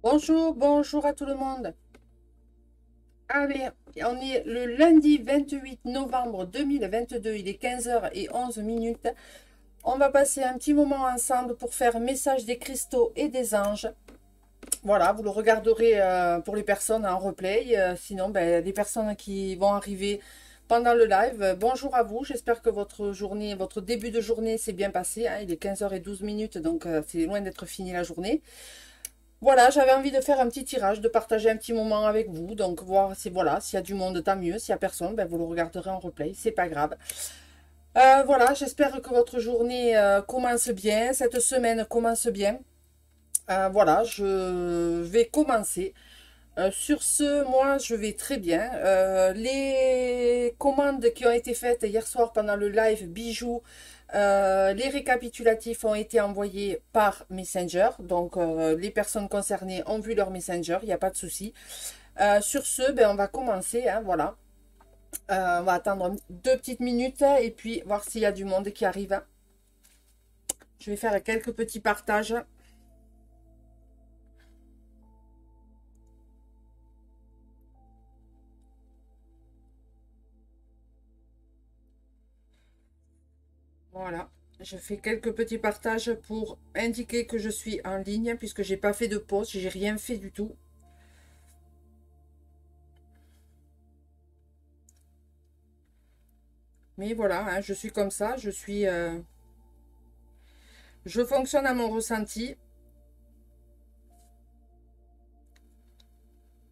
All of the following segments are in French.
Bonjour, bonjour à tout le monde. Allez, on est le lundi 28 novembre 2022, il est 15h11 minutes. On va passer un petit moment ensemble pour faire message des cristaux et des anges. Voilà, vous le regarderez pour les personnes en replay. Sinon, ben, les personnes qui vont arriver pendant le live, bonjour à vous. J'espère que votre journée, votre début de journée s'est bien passé, hein. Il est 15h12 minutes, donc c'est loin d'être fini la journée. Voilà, j'avais envie de faire un petit tirage, de partager un petit moment avec vous. Donc, voir si voilà, s'il y a du monde, tant mieux. S'il n'y a personne, ben, vous le regarderez en replay. C'est pas grave. Voilà, j'espère que votre journée commence bien. Cette semaine commence bien. Voilà, je vais commencer. Sur ce, moi, je vais très bien. Les commandes qui ont été faites hier soir pendant le live bijoux, les récapitulatifs ont été envoyés par Messenger. Donc, les personnes concernées ont vu leur Messenger, il n'y a pas de souci. Sur ce, ben, on va commencer, hein, voilà. On va attendre 2 petites minutes et puis voir s'il y a du monde qui arrive. Je vais faire quelques petits partages. Voilà, je fais quelques petits partages pour indiquer que je suis en ligne puisque j'ai pas fait de pause, j'ai rien fait du tout. Mais voilà, hein, je suis comme ça, je fonctionne à mon ressenti.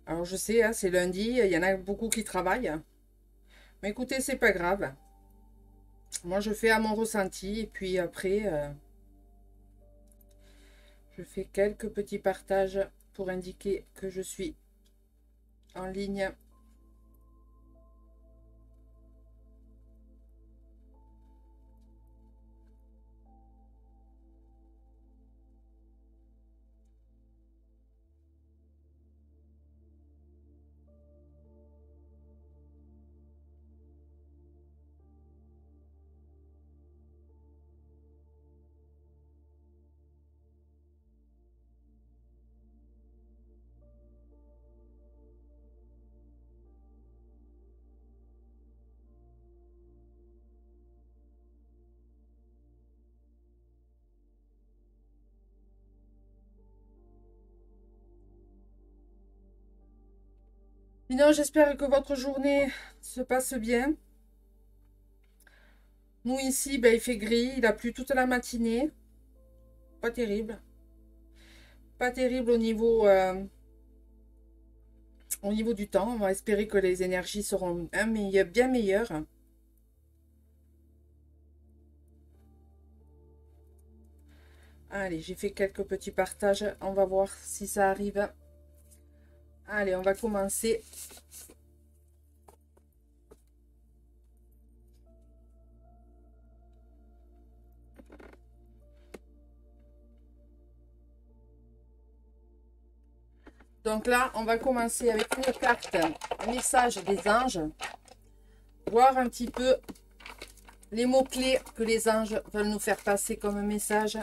Alors je sais, hein, c'est lundi, il y en a beaucoup qui travaillent. Mais écoutez, c'est pas grave. Moi, je fais à mon ressenti et puis après, je fais quelques petits partages pour indiquer que je suis en ligne. Sinon, j'espère que votre journée se passe bien. Nous ici, ben, il fait gris, il a plu toute la matinée. Pas terrible. Pas terrible au niveau du temps. On va espérer que les énergies seront bien meilleures. Allez, j'ai fait quelques petits partages. On va voir si ça arrive. Allez, on va commencer. Donc là, on va commencer avec une carte message des anges. Voir un petit peu les mots-clés que les anges veulent nous faire passer comme message.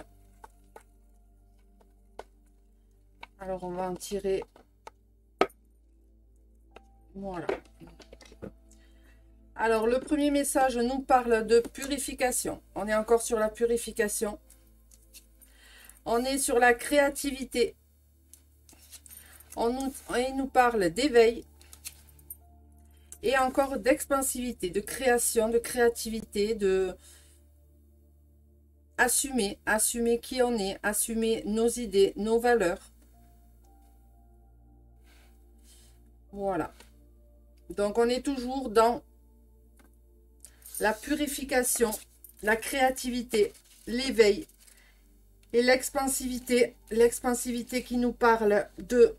Alors, on va en tirer. Voilà. Alors, le premier message nous parle de purification. On est encore sur la purification. On est sur la créativité. Il nous parle d'éveil. Et encore d'expansivité, de création, de créativité, de assumer qui on est, assumer nos idées, nos valeurs. Voilà. Donc, on est toujours dans la purification, la créativité, l'éveil et l'expansivité. L'expansivité qui nous parle de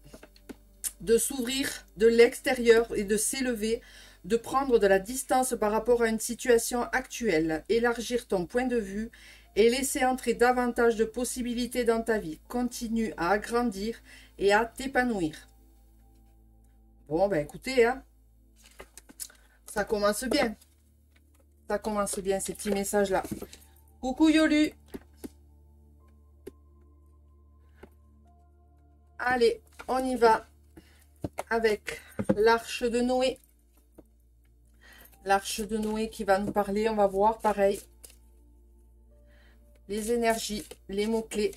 s'ouvrir de l'extérieur et de s'élever, de prendre de la distance par rapport à une situation actuelle, élargir ton point de vue et laisser entrer davantage de possibilités dans ta vie. Continue à agrandir et à t'épanouir. Bon, ben écoutez, hein, ça commence bien. Ça commence bien, ces petits messages-là. Coucou Yolu. Allez, On y va avec l'arche de Noé. L'arche de Noé qui va nous parler. On va voir pareil. Les énergies, les mots-clés.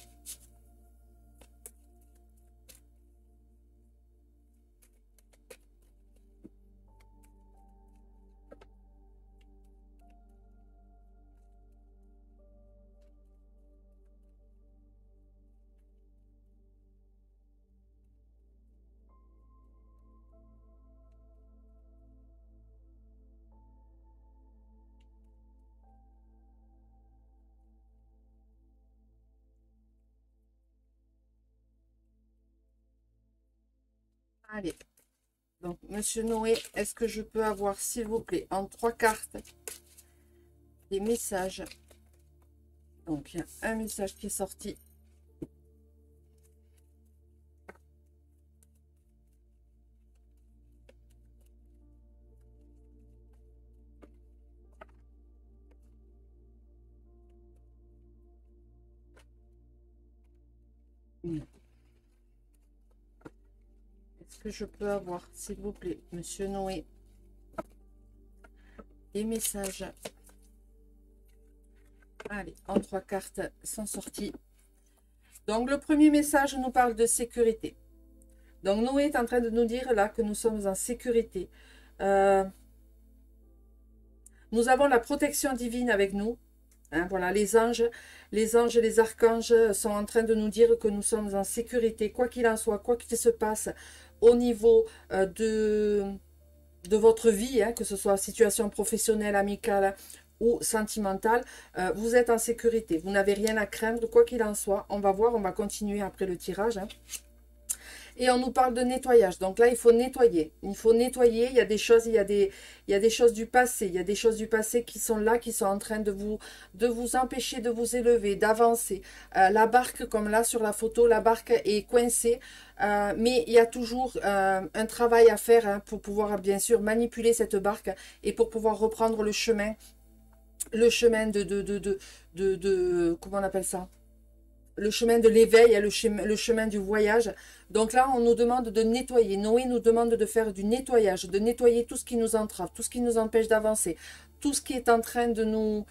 Allez. Donc, Monsieur Noé, est-ce que je peux avoir, s'il vous plaît, en 3 cartes, des messages? Donc, il y a un message qui est sorti. Est-ce que je peux avoir, s'il vous plaît, Monsieur Noé, des messages? Allez, en 3 cartes sont sorties. Donc, le premier message nous parle de sécurité. Donc, Noé est en train de nous dire là que nous sommes en sécurité. Nous avons la protection divine avec nous. Hein, voilà, les anges et les archanges sont en train de nous dire que nous sommes en sécurité, quoi qu'il en soit, quoi qu'il se passe au niveau de votre vie, hein, que ce soit situation professionnelle, amicale ou sentimentale, vous êtes en sécurité. Vous n'avez rien à craindre, quoi qu'il en soit. On va voir, on va continuer après le tirage. Hein. Et on nous parle de nettoyage. Donc là, il faut nettoyer. Il faut nettoyer. Il y a des choses, il y a des choses du passé. Il y a des choses du passé qui sont là, qui sont en train de vous empêcher de vous élever, d'avancer. La barque, comme là sur la photo, la barque est coincée. Mais il y a toujours un travail à faire hein, pour pouvoir, bien sûr, manipuler cette barque et pour pouvoir reprendre le chemin comment on appelle ça? Le chemin de l'éveil, le chemin du voyage. Donc là, on nous demande de nettoyer. Noé nous demande de faire du nettoyage, de nettoyer tout ce qui nous entrave, tout ce qui nous empêche d'avancer, tout ce qui est en train de nous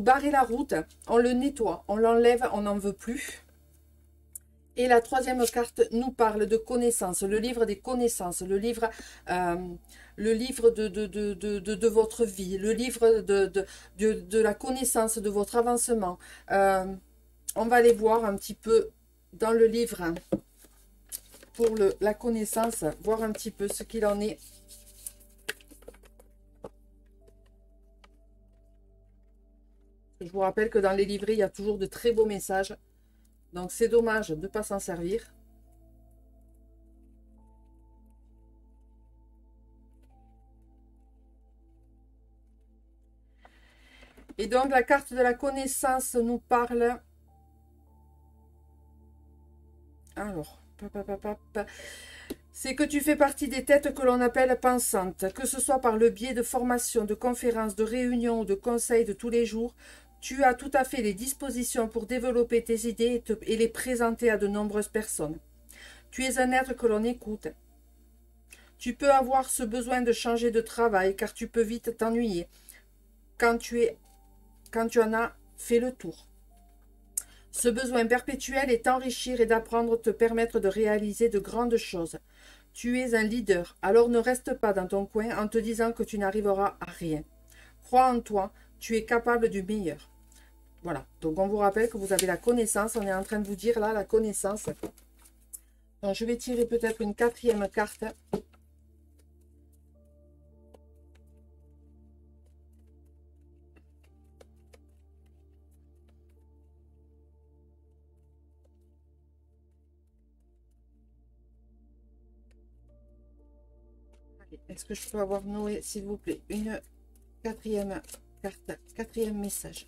barrer la route. On le nettoie, on l'enlève, on n'en veut plus. Et la troisième carte nous parle de connaissances, le livre des connaissances, le livre de votre vie, le livre de la connaissance, de votre avancement. On va aller voir un petit peu dans le livre hein, pour la connaissance, voir un petit peu ce qu'il en est. Je vous rappelle que dans les livrets, il y a toujours de très beaux messages. Donc, c'est dommage de ne pas s'en servir. Et donc, la carte de la connaissance nous parle... Alors, c'est que tu fais partie des têtes que l'on appelle pensantes, que ce soit par le biais de formations, de conférences, de réunions ou de conseils de tous les jours. Tu as tout à fait les dispositions pour développer tes idées et les présenter à de nombreuses personnes. Tu es un être que l'on écoute. Tu peux avoir ce besoin de changer de travail car tu peux vite t'ennuyer quand tu en as fait le tour. Ce besoin perpétuel est d'enrichir et d'apprendre te permettre de réaliser de grandes choses. Tu es un leader, alors ne reste pas dans ton coin en te disant que tu n'arriveras à rien. Crois en toi, tu es capable du meilleur. Voilà, donc on vous rappelle que vous avez la connaissance, on est en train de vous dire là la connaissance. Donc je vais tirer peut-être une quatrième carte. Est-ce que je peux avoir Noé, s'il vous plaît, une quatrième carte, quatrième message?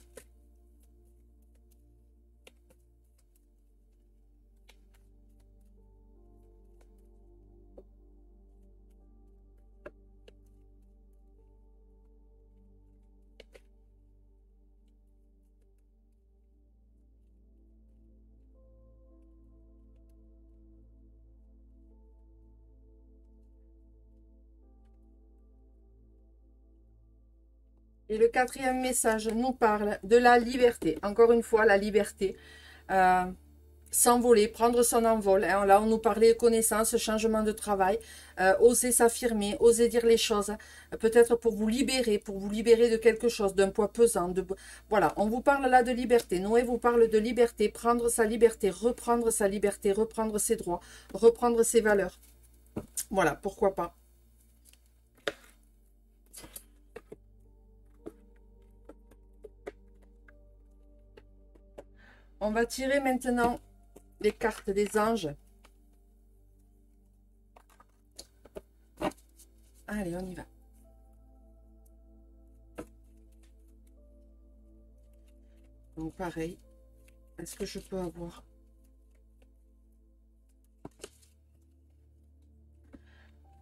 Et le quatrième message nous parle de la liberté. Encore une fois, la liberté. S'envoler, prendre son envol. Hein. Là, on nous parlait connaissance, changement de travail, oser s'affirmer, oser dire les choses, peut-être pour vous libérer de quelque chose, d'un poids pesant. Voilà, on vous parle là de liberté. Noé vous parle de liberté, prendre sa liberté, reprendre ses droits, reprendre ses valeurs. Voilà, pourquoi pas. On va tirer maintenant les cartes des anges. Allez, on y va. Donc pareil, est-ce que je peux avoir...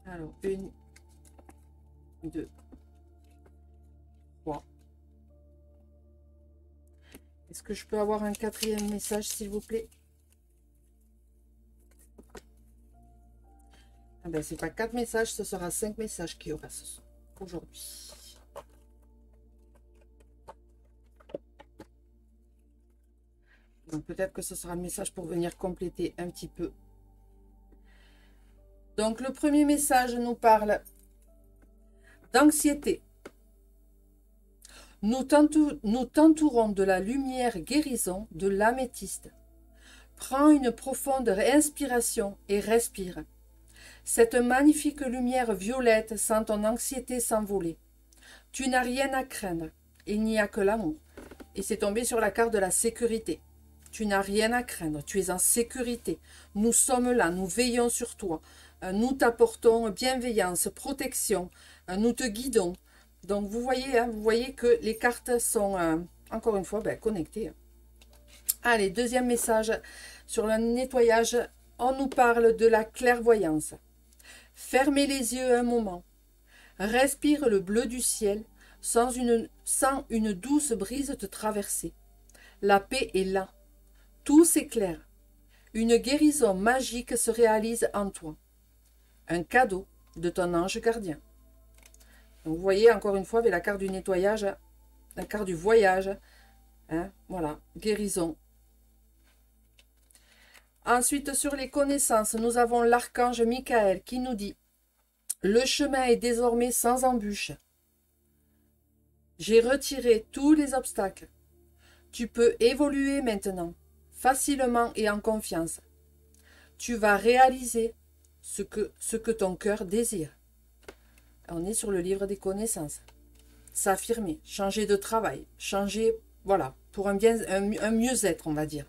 Alors, 1, 2, 3. Est-ce que je peux avoir un quatrième message, s'il vous plaît? Ah ben, c'est pas 4 messages, ce sera 5 messages qu'il y aura aujourd'hui. Donc peut-être que ce sera un message pour venir compléter un petit peu. Donc le premier message nous parle d'anxiété. Nous t'entourons de la lumière guérison de l'améthyste. Prends une profonde inspiration et respire. Cette magnifique lumière violette sent ton anxiété s'envoler. Tu n'as rien à craindre, il n'y a que l'amour. Et c'est tombé sur la carte de la sécurité. Tu n'as rien à craindre, tu es en sécurité. Nous sommes là, nous veillons sur toi. Nous t'apportons bienveillance, protection. Nous te guidons. Donc vous voyez, hein, vous voyez que les cartes sont, encore une fois, connectées. Allez, deuxième message sur le nettoyage. On nous parle de la clairvoyance. Fermez les yeux un moment. Respire le bleu du ciel sans une douce brise te traverser. La paix est là. Tout s'éclaire. Une guérison magique se réalise en toi. Un cadeau de ton ange gardien. Donc vous voyez encore une fois avec la carte du nettoyage, la carte du voyage. Hein, voilà, guérison. Ensuite, sur les connaissances, nous avons l'archange Michael qui nous dit « Le chemin est désormais sans embûche. J'ai retiré tous les obstacles. Tu peux évoluer maintenant, facilement et en confiance. Tu vas réaliser ce que ton cœur désire. » On est sur le livre des connaissances. S'affirmer, changer de travail, changer, voilà, pour un mieux-être, on va dire.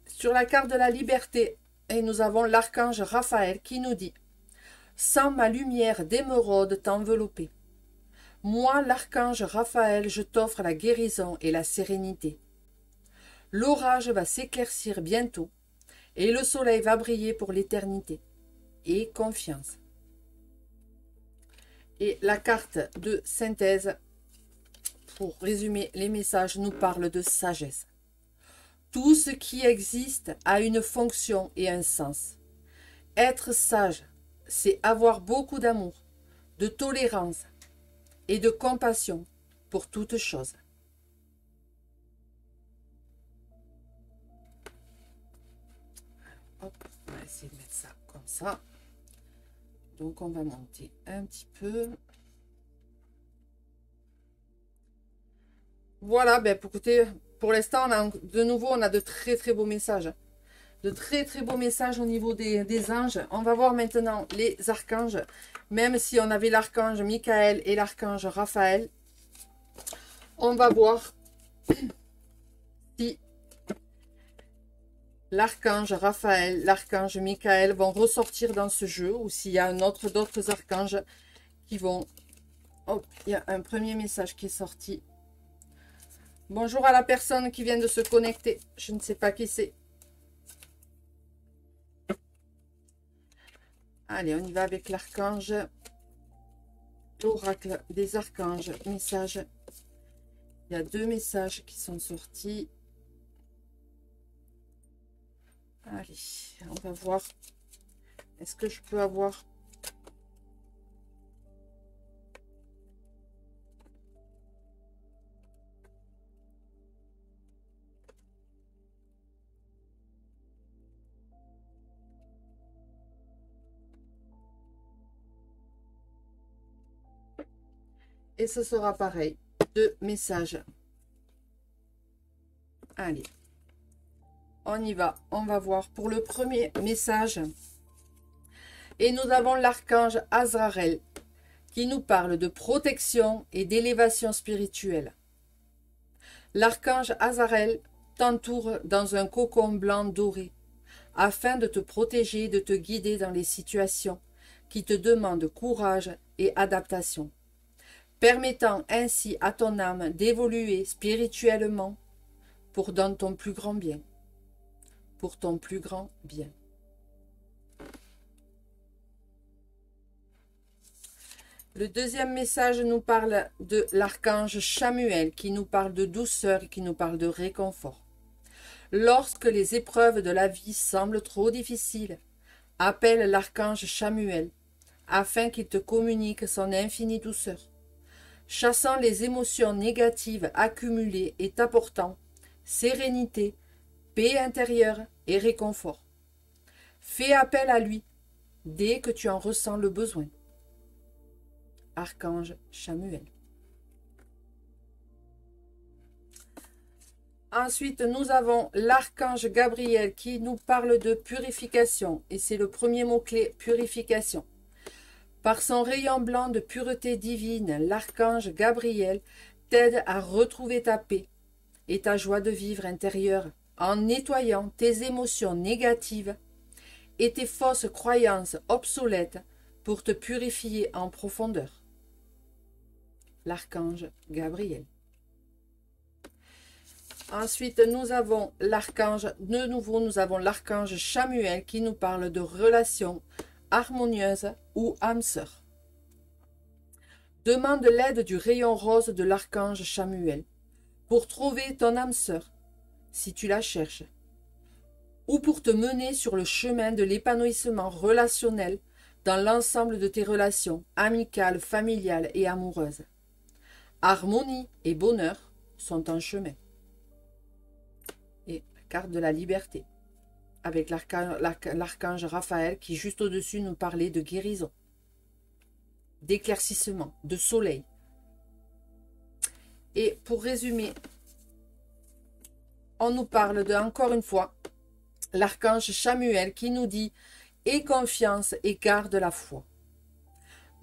Sur la carte de la liberté, et nous avons l'archange Raphaël qui nous dit « Sens ma lumière d'émeraude t'envelopper. Moi, l'archange Raphaël, je t'offre la guérison et la sérénité. L'orage va s'éclaircir bientôt et le soleil va briller pour l'éternité. Et confiance. » Et la carte de synthèse, pour résumer les messages, nous parle de sagesse. Tout ce qui existe a une fonction et un sens. Être sage, c'est avoir beaucoup d'amour, de tolérance et de compassion pour toute chose. Hop, on va essayer de mettre ça comme ça. Donc on va monter un petit peu. Voilà, écoutez, pour l'instant, de nouveau, on a de très très beaux messages. De très très beaux messages au niveau des anges. On va voir maintenant les archanges. Même si on avait l'archange Michael et l'archange Raphaël, on va voir si l'archange Raphaël, l'archange Michael vont ressortir dans ce jeu ou s'il y a d'autres archanges qui vont... Hop, il y a un premier message qui est sorti. Bonjour à la personne qui vient de se connecter. Je ne sais pas qui c'est. Allez, on y va avec l'archange. L'oracle des archanges. Message. Il y a 2 messages qui sont sortis. Allez, on va voir. Est-ce que je peux avoir... Et ce sera pareil. 2 messages. Allez. On y va. On va voir pour le premier message. Et nous avons l'archange Azraël qui nous parle de protection et d'élévation spirituelle. L'archange Azraël t'entoure dans un cocon blanc doré afin de te protéger et de te guider dans les situations qui te demandent courage et adaptation, permettant ainsi à ton âme d'évoluer spirituellement dans ton plus grand bien. Pour ton plus grand bien. Le deuxième message nous parle de l'archange Chamuel, qui nous parle de douceur et qui nous parle de réconfort. Lorsque les épreuves de la vie semblent trop difficiles, appelle l'archange Chamuel, afin qu'il te communique son infinie douceur, chassant les émotions négatives accumulées et t'apportant sérénité, paix intérieure et réconfort. Fais appel à lui dès que tu en ressens le besoin. Archange Chamuel. Ensuite, nous avons l'archange Gabriel qui nous parle de purification. Et c'est le premier mot-clé, purification. Par son rayon blanc de pureté divine, l'archange Gabriel t'aide à retrouver ta paix et ta joie de vivre intérieure en nettoyant tes émotions négatives et tes fausses croyances obsolètes pour te purifier en profondeur. L'archange Gabriel. Ensuite, nous avons l'archange, de nouveau, nous avons l'archange Chamuel qui nous parle de relations harmonieuses ou âme sœur. Demande l'aide du rayon rose de l'archange Chamuel pour trouver ton âme sœur, si tu la cherches, ou pour te mener sur le chemin de l'épanouissement relationnel dans l'ensemble de tes relations amicales, familiales et amoureuses. Harmonie et bonheur sont en chemin. Et la carte de la liberté, avec l'archange Raphaël qui juste au-dessus nous parlait de guérison, d'éclaircissement, de soleil. Et pour résumer, on nous parle de, encore une fois, l'archange Chamuel qui nous dit « Aie confiance et garde la foi ».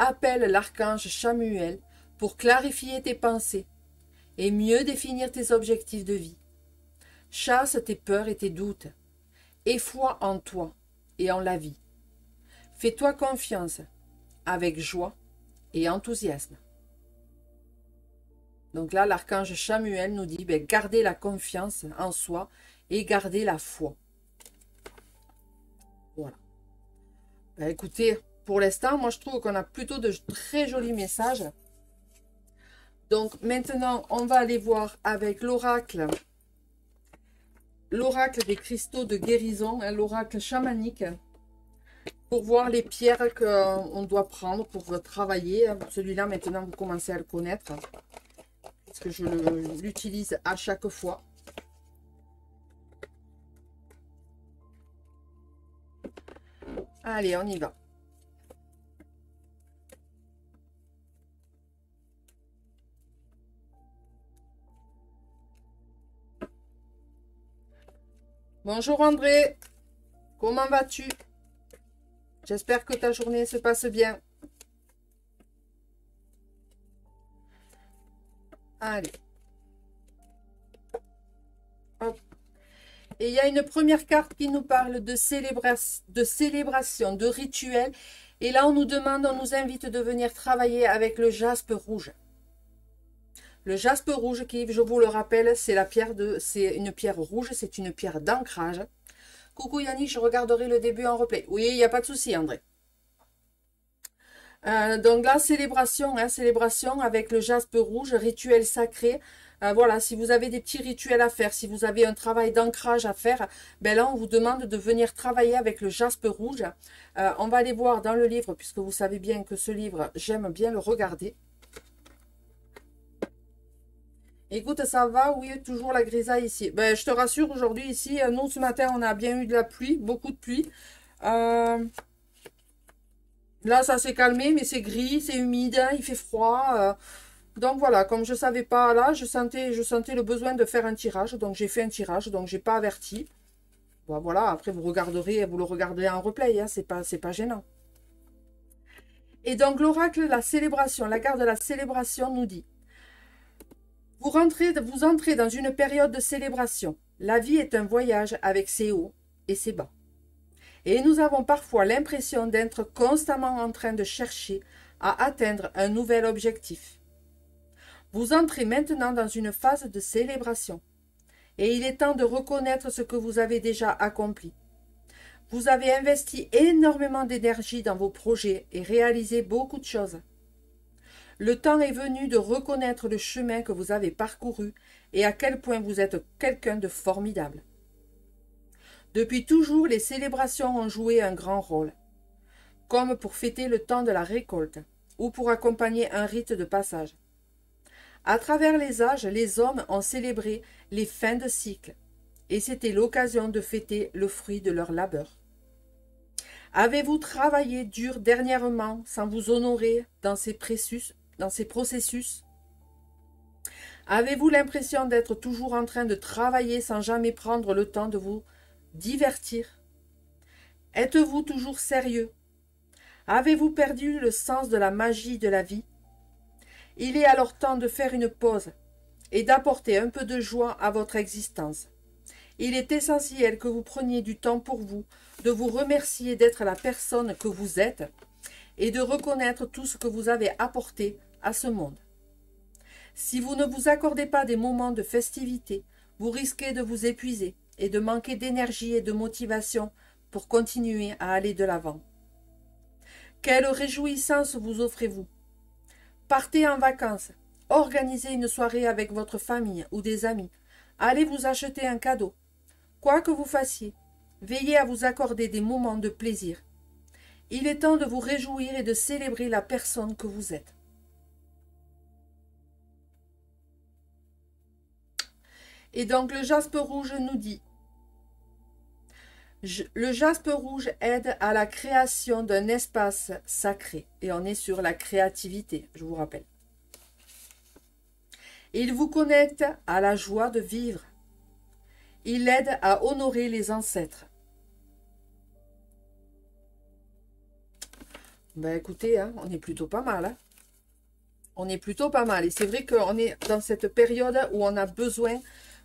Appelle l'archange Chamuel pour clarifier tes pensées et mieux définir tes objectifs de vie. Chasse tes peurs et tes doutes. Aie foi en toi et en la vie. Fais-toi confiance avec joie et enthousiasme. Donc là, l'archange Chamuel nous dit gardez la confiance en soi et gardez la foi. Voilà. Écoutez, pour l'instant, moi je trouve qu'on a plutôt de très jolis messages. Donc maintenant, on va aller voir avec l'oracle des cristaux de guérison, l'oracle chamanique, pour voir les pierres qu'on doit prendre pour travailler. Celui-là, maintenant, vous commencez à le connaître, parce que je l'utilise à chaque fois. Allez, on y va. Bonjour André, comment vas-tu? J'espère que ta journée se passe bien. Allez. Hop. Et il y a une première carte qui nous parle de célébration, de rituel. Et là, on nous demande, on nous invite de venir travailler avec le jaspe rouge. Le jaspe rouge, qui, je vous le rappelle, c'est une pierre rouge, c'est une pierre d'ancrage. Coucou Yannick, je regarderai le début en replay. Oui, il n'y a pas de souci, André. Donc là, célébration avec le jaspe rouge, rituel sacré. Voilà, si vous avez des petits rituels à faire, si vous avez un travail d'ancrage à faire, là, on vous demande de venir travailler avec le jaspe rouge. On va aller voir dans le livre, puisque vous savez bien que ce livre, j'aime bien le regarder. Écoute, ça va? Oui, toujours la grisaille ici. Je te rassure, aujourd'hui, ici, nous, ce matin, on a bien eu de la pluie, beaucoup de pluie. Là, ça s'est calmé, mais c'est gris, c'est humide, il fait froid. Donc voilà, comme je ne savais pas là, je sentais le besoin de faire un tirage. Donc j'ai fait un tirage, donc j'ai pas averti. Bon, voilà, après vous le regarderez en replay, hein, c'est pas gênant. Et donc l'oracle, la célébration, la carte de la célébration nous dit: vous entrez dans une période de célébration. La vie est un voyage avec ses hauts et ses bas. Et nous avons parfois l'impression d'être constamment en train de chercher à atteindre un nouvel objectif. Vous entrez maintenant dans une phase de célébration. Et il est temps de reconnaître ce que vous avez déjà accompli. Vous avez investi énormément d'énergie dans vos projets et réalisé beaucoup de choses. Le temps est venu de reconnaître le chemin que vous avez parcouru et à quel point vous êtes quelqu'un de formidable. Depuis toujours, les célébrations ont joué un grand rôle, comme pour fêter le temps de la récolte ou pour accompagner un rite de passage. À travers les âges, les hommes ont célébré les fins de cycle, et c'était l'occasion de fêter le fruit de leur labeur. Avez-vous travaillé dur dernièrement sans vous honorer dans ces processus? Avez-vous l'impression d'être toujours en train de travailler sans jamais prendre le temps de vous divertir? Êtes-vous toujours sérieux? Avez-vous perdu le sens de la magie de la vie? Il est alors temps de faire une pause et d'apporter un peu de joie à votre existence. Il est essentiel que vous preniez du temps pour vous, de vous remercier d'être la personne que vous êtes et de reconnaître tout ce que vous avez apporté à ce monde. Si vous ne vous accordez pas des moments de festivité, vous risquez de vous épuiser et de manquer d'énergie et de motivation pour continuer à aller de l'avant. Quelle réjouissance vous offrez-vous? Partez en vacances, organisez une soirée avec votre famille ou des amis, allez vous acheter un cadeau. Quoi que vous fassiez, veillez à vous accorder des moments de plaisir. Il est temps de vous réjouir et de célébrer la personne que vous êtes. Et donc le jaspe rouge nous dit: le jaspe rouge aide à la création d'un espace sacré. Et on est sur la créativité, je vous rappelle. Il vous connecte à la joie de vivre. Il aide à honorer les ancêtres. Ben écoutez, hein, on est plutôt pas mal. Hein. On est plutôt pas mal. Et c'est vrai qu'on est dans cette période où on a besoin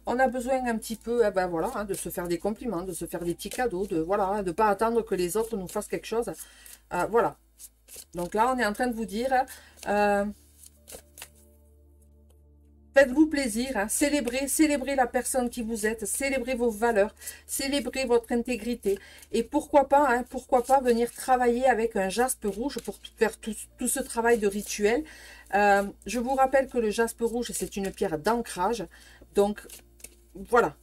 un petit peu, ben voilà, hein, de se faire des compliments, de se faire des petits cadeaux, de voilà, de pas attendre que les autres nous fassent quelque chose. Voilà. Donc là, on est en train de vous dire, faites-vous plaisir, hein, célébrez la personne qui vous êtes, célébrez vos valeurs, célébrez votre intégrité. Et pourquoi pas venir travailler avec un jaspe rouge pour faire tout ce travail de rituel. Je vous rappelle que le jaspe rouge, c'est une pierre d'ancrage. Donc, voilà.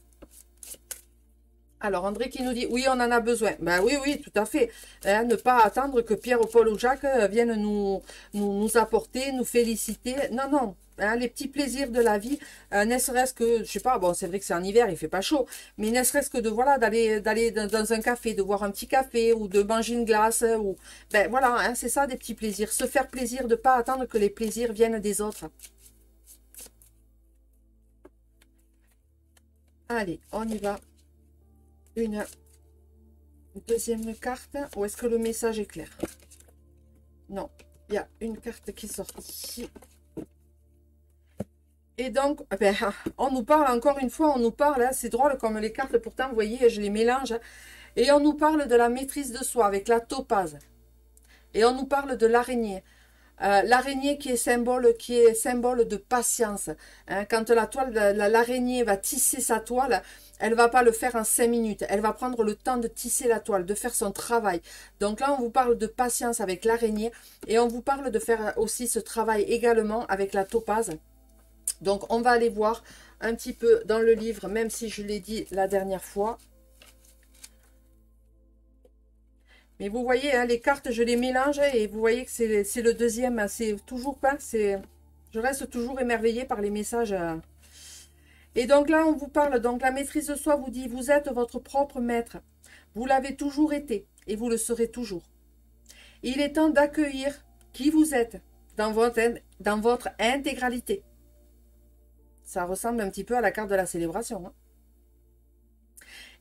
Alors, André qui nous dit, oui, on en a besoin. Ben oui, tout à fait. Hein, ne pas attendre que Pierre, Paul ou Jacques viennent nous apporter, nous féliciter. Non, non. Hein, les petits plaisirs de la vie, ne serait-ce que, je sais pas, bon, c'est vrai que c'est en hiver, il fait pas chaud, mais ne serait-ce que de, voilà, d'aller dans un café, de boire un petit café, ou de manger une glace, ou, ben voilà, hein, c'est ça, des petits plaisirs. Se faire plaisir, de pas attendre que les plaisirs viennent des autres. Allez, on y va. Une deuxième carte. Ou est-ce que le message est clair? Non, il y a une carte qui sort ici. Et donc, ben, on nous parle, encore une fois, on nous parle, hein, c'est drôle comme les cartes, pourtant, vous voyez, je les mélange. Et on nous parle de la maîtrise de soi avec la topaze. Et on nous parle de l'araignée. L'araignée qui est symbole de patience. Hein, quand l'araignée va tisser sa toile, elle va pas le faire en 5 minutes. Elle va prendre le temps de tisser la toile, de faire son travail. Donc là, on vous parle de patience avec l'araignée et on vous parle de faire aussi ce travail également avec la topaze. Donc, on va aller voir un petit peu dans le livre, même si je l'ai dit la dernière fois. Mais vous voyez, hein, les cartes, je les mélange et vous voyez que c'est le deuxième. C'est toujours pas, je reste toujours émerveillée par les messages. Et donc là, on vous parle, donc la maîtrise de soi vous dit, vous êtes votre propre maître. Vous l'avez toujours été et vous le serez toujours. Il est temps d'accueillir qui vous êtes dans votre dans votre intégralité. Ça ressemble un petit peu à la carte de la célébration. Hein.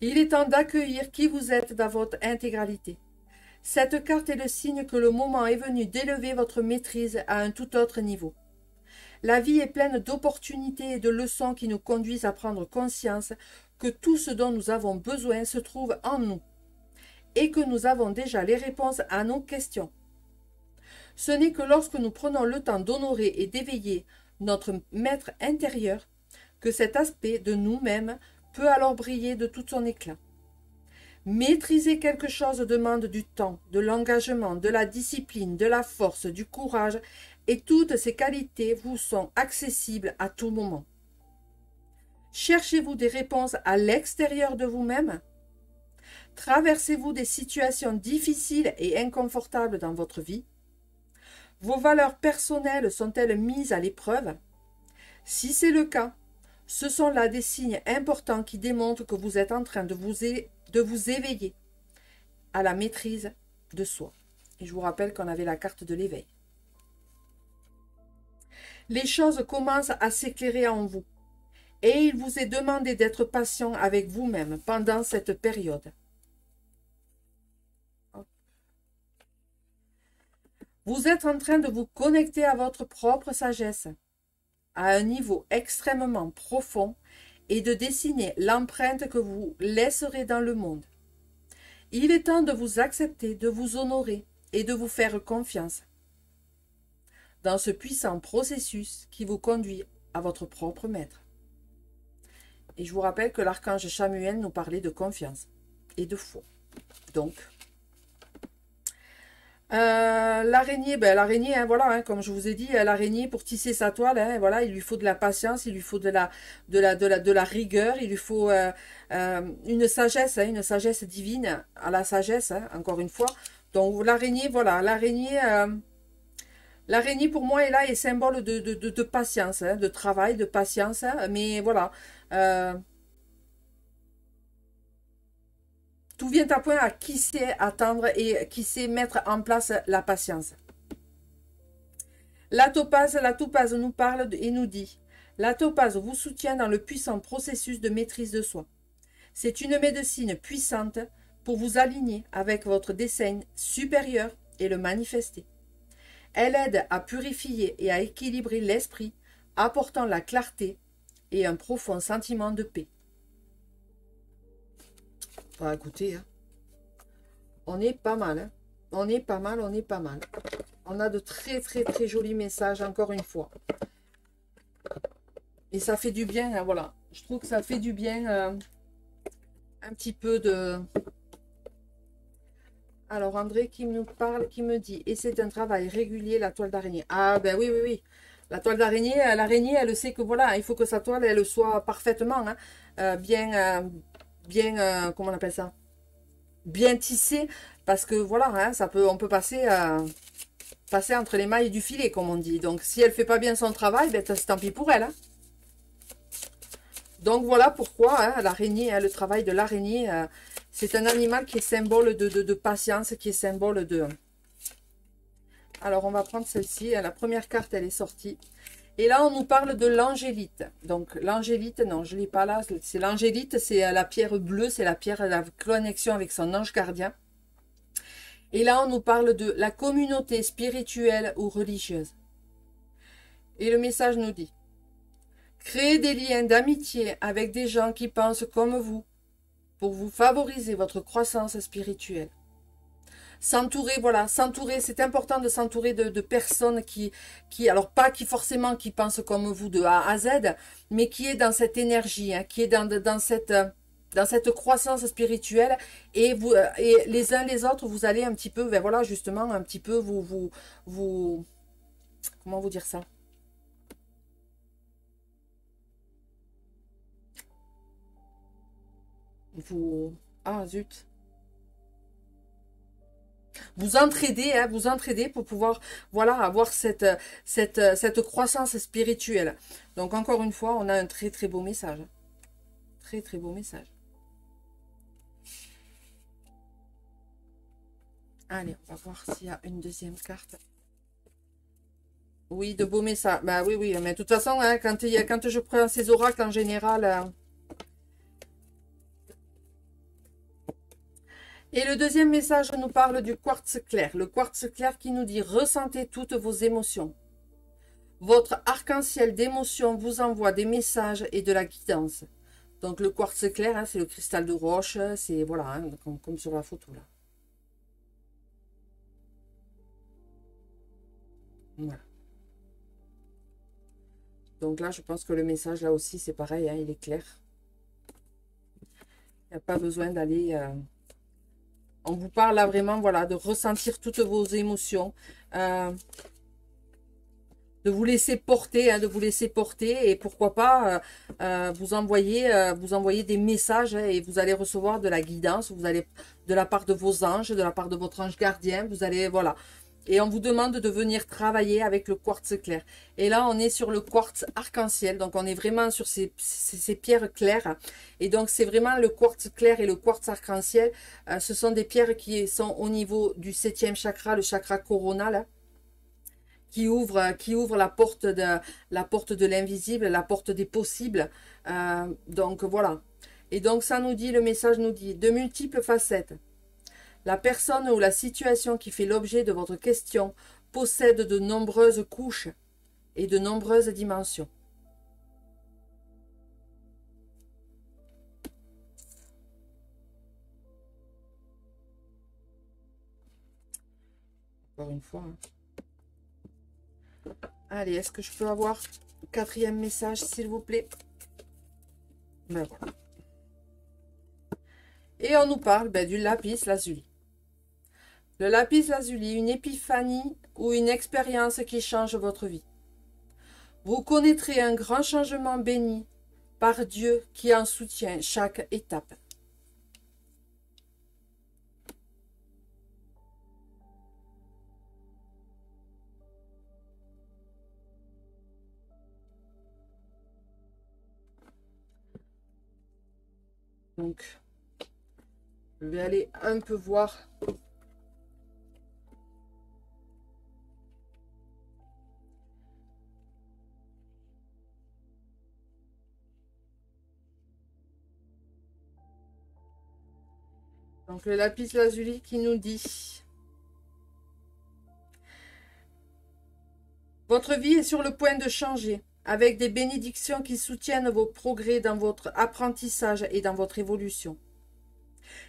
Il est temps d'accueillir qui vous êtes dans votre intégralité. Cette carte est le signe que le moment est venu d'élever votre maîtrise à un tout autre niveau. La vie est pleine d'opportunités et de leçons qui nous conduisent à prendre conscience que tout ce dont nous avons besoin se trouve en nous et que nous avons déjà les réponses à nos questions. Ce n'est que lorsque nous prenons le temps d'honorer et d'éveiller notre maître intérieur que cet aspect de nous-mêmes peut alors briller de tout son éclat. Maîtriser quelque chose demande du temps, de l'engagement, de la discipline, de la force, du courage, et toutes ces qualités vous sont accessibles à tout moment. Cherchez-vous des réponses à l'extérieur de vous-même? Traversez-vous des situations difficiles et inconfortables dans votre vie? Vos valeurs personnelles sont-elles mises à l'épreuve? Si c'est le cas, ce sont là des signes importants qui démontrent que vous êtes en train de vous éveiller à la maîtrise de soi. Et je vous rappelle qu'on avait la carte de l'éveil. Les choses commencent à s'éclairer en vous. Et il vous est demandé d'être patient avec vous-même pendant cette période. Vous êtes en train de vous connecter à votre propre sagesse, à un niveau extrêmement profond, et de dessiner l'empreinte que vous laisserez dans le monde. Il est temps de vous accepter, de vous honorer et de vous faire confiance dans ce puissant processus qui vous conduit à votre propre maître. Et je vous rappelle que l'archange Chamuel nous parlait de confiance et de foi. Donc, l'araignée, l'araignée, hein, voilà, hein, comme je vous ai dit, l'araignée pour tisser sa toile, hein, voilà, il lui faut de la patience, il lui faut de la rigueur, il lui faut une sagesse, hein, une sagesse divine, à la sagesse, hein, encore une fois. Donc l'araignée, voilà, l'araignée pour moi est là est symbole de patience, hein, de travail, de patience, hein, mais voilà. Tout vient à point à qui sait attendre et qui sait mettre en place la patience. La topaze nous parle et nous dit: la topaze vous soutient dans le puissant processus de maîtrise de soi. C'est une médecine puissante pour vous aligner avec votre dessein supérieur et le manifester. Elle aide à purifier et à équilibrer l'esprit, apportant la clarté et un profond sentiment de paix. Bah, écoutez, hein, on est pas mal. Hein. On est pas mal, on est pas mal. On a de très très très jolis messages, encore une fois. Et ça fait du bien, hein, voilà. Je trouve que ça fait du bien un petit peu de... Alors, André qui nous parle, qui me dit, et c'est un travail régulier, la toile d'araignée. Ah, ben oui, oui, oui. La toile d'araignée, l'araignée, elle sait que voilà, il faut que sa toile, elle soit parfaitement, hein, bien, comment on appelle ça? Bien tissée, parce que voilà, hein, on peut passer entre les mailles du filet, comme on dit. Donc, si elle fait pas bien son travail, ben, tant pis pour elle. Hein. Donc, voilà pourquoi hein, l'araignée, hein, le travail de l'araignée, c'est un animal qui est symbole de patience, qui est symbole de... Alors, on va prendre celle-ci. La première carte, elle est sortie. Et là, on nous parle de l'angélite. Donc, l'angélite, non, je ne l'ai pas là. C'est l'angélite, c'est la pierre bleue, c'est la pierre de la connexion avec son ange gardien. Et là, on nous parle de la communauté spirituelle ou religieuse. Et le message nous dit: créez des liens d'amitié avec des gens qui pensent comme vous pour vous favoriser votre croissance spirituelle. S'entourer, voilà, s'entourer, c'est important de s'entourer de personnes qui, alors pas qui forcément qui pensent comme vous de A à Z, mais qui est dans cette énergie, hein, qui est dans cette croissance spirituelle, et vous, et les uns les autres, vous allez un petit peu, ben voilà, justement, un petit peu vous, comment vous dire ça? Ah zut. Vous entraidez, hein, vous entraidez pour pouvoir, voilà, avoir cette croissance spirituelle. Donc, encore une fois, on a un très, très beau message. Très, très beau message. Allez, on va voir s'il y a une deuxième carte. Oui, de beaux messages. Bah oui, oui, mais de toute façon, hein, quand je prends ces oracles en général. Et le deuxième message nous parle du quartz clair. Le quartz clair qui nous dit ressentez toutes vos émotions. Votre arc-en-ciel d'émotions vous envoie des messages et de la guidance. Donc le quartz clair, hein, c'est le cristal de roche, c'est voilà, hein, comme sur la photo là. Voilà. Donc là, je pense que le message là aussi, c'est pareil, hein, il est clair. Il n'y a pas besoin d'aller... On vous parle là vraiment, voilà, de ressentir toutes vos émotions. De vous laisser porter, hein, de vous laisser porter, et pourquoi pas vous envoyer des messages, hein, et vous allez recevoir de la guidance, vous allez de la part de vos anges, de la part de votre ange gardien, vous allez, voilà. Et on vous demande de venir travailler avec le quartz clair. Et là, on est sur le quartz arc-en-ciel, donc on est vraiment sur ces pierres claires. Et donc, c'est vraiment le quartz clair et le quartz arc-en-ciel. Ce sont des pierres qui sont au niveau du 7e chakra, le chakra coronal, qui ouvre la porte de l'invisible, la porte des possibles. Donc voilà. Et donc ça nous dit, le message nous dit, de multiples facettes. La personne ou la situation qui fait l'objet de votre question possède de nombreuses couches et de nombreuses dimensions. Encore une fois. Hein. Allez, est-ce que je peux avoir le 4e message, s'il vous plaît? Ben voilà. Et on nous parle du lapis lazuli. Le lapis lazuli, une épiphanie ou une expérience qui change votre vie. Vous connaîtrez un grand changement béni par Dieu qui en soutient chaque étape. Donc, je vais aller un peu voir. Donc, le lapis lazuli qui nous dit: votre vie est sur le point de changer, avec des bénédictions qui soutiennent vos progrès dans votre apprentissage et dans votre évolution.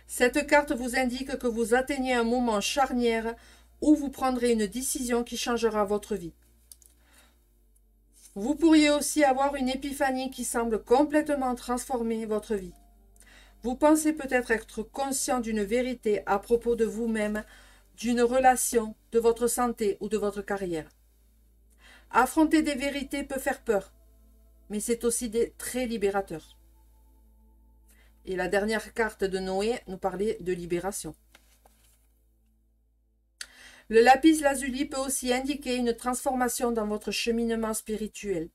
Cette carte vous indique que vous atteignez un moment charnière où vous prendrez une décision qui changera votre vie. Vous pourriez aussi avoir une épiphanie qui semble complètement transformer votre vie. Vous pensez peut-être être conscient d'une vérité à propos de vous-même, d'une relation, de votre santé ou de votre carrière. Affronter des vérités peut faire peur, mais c'est aussi très libérateur. Et la dernière carte de Noé nous parlait de libération. Le lapis lazuli peut aussi indiquer une transformation dans votre cheminement spirituel.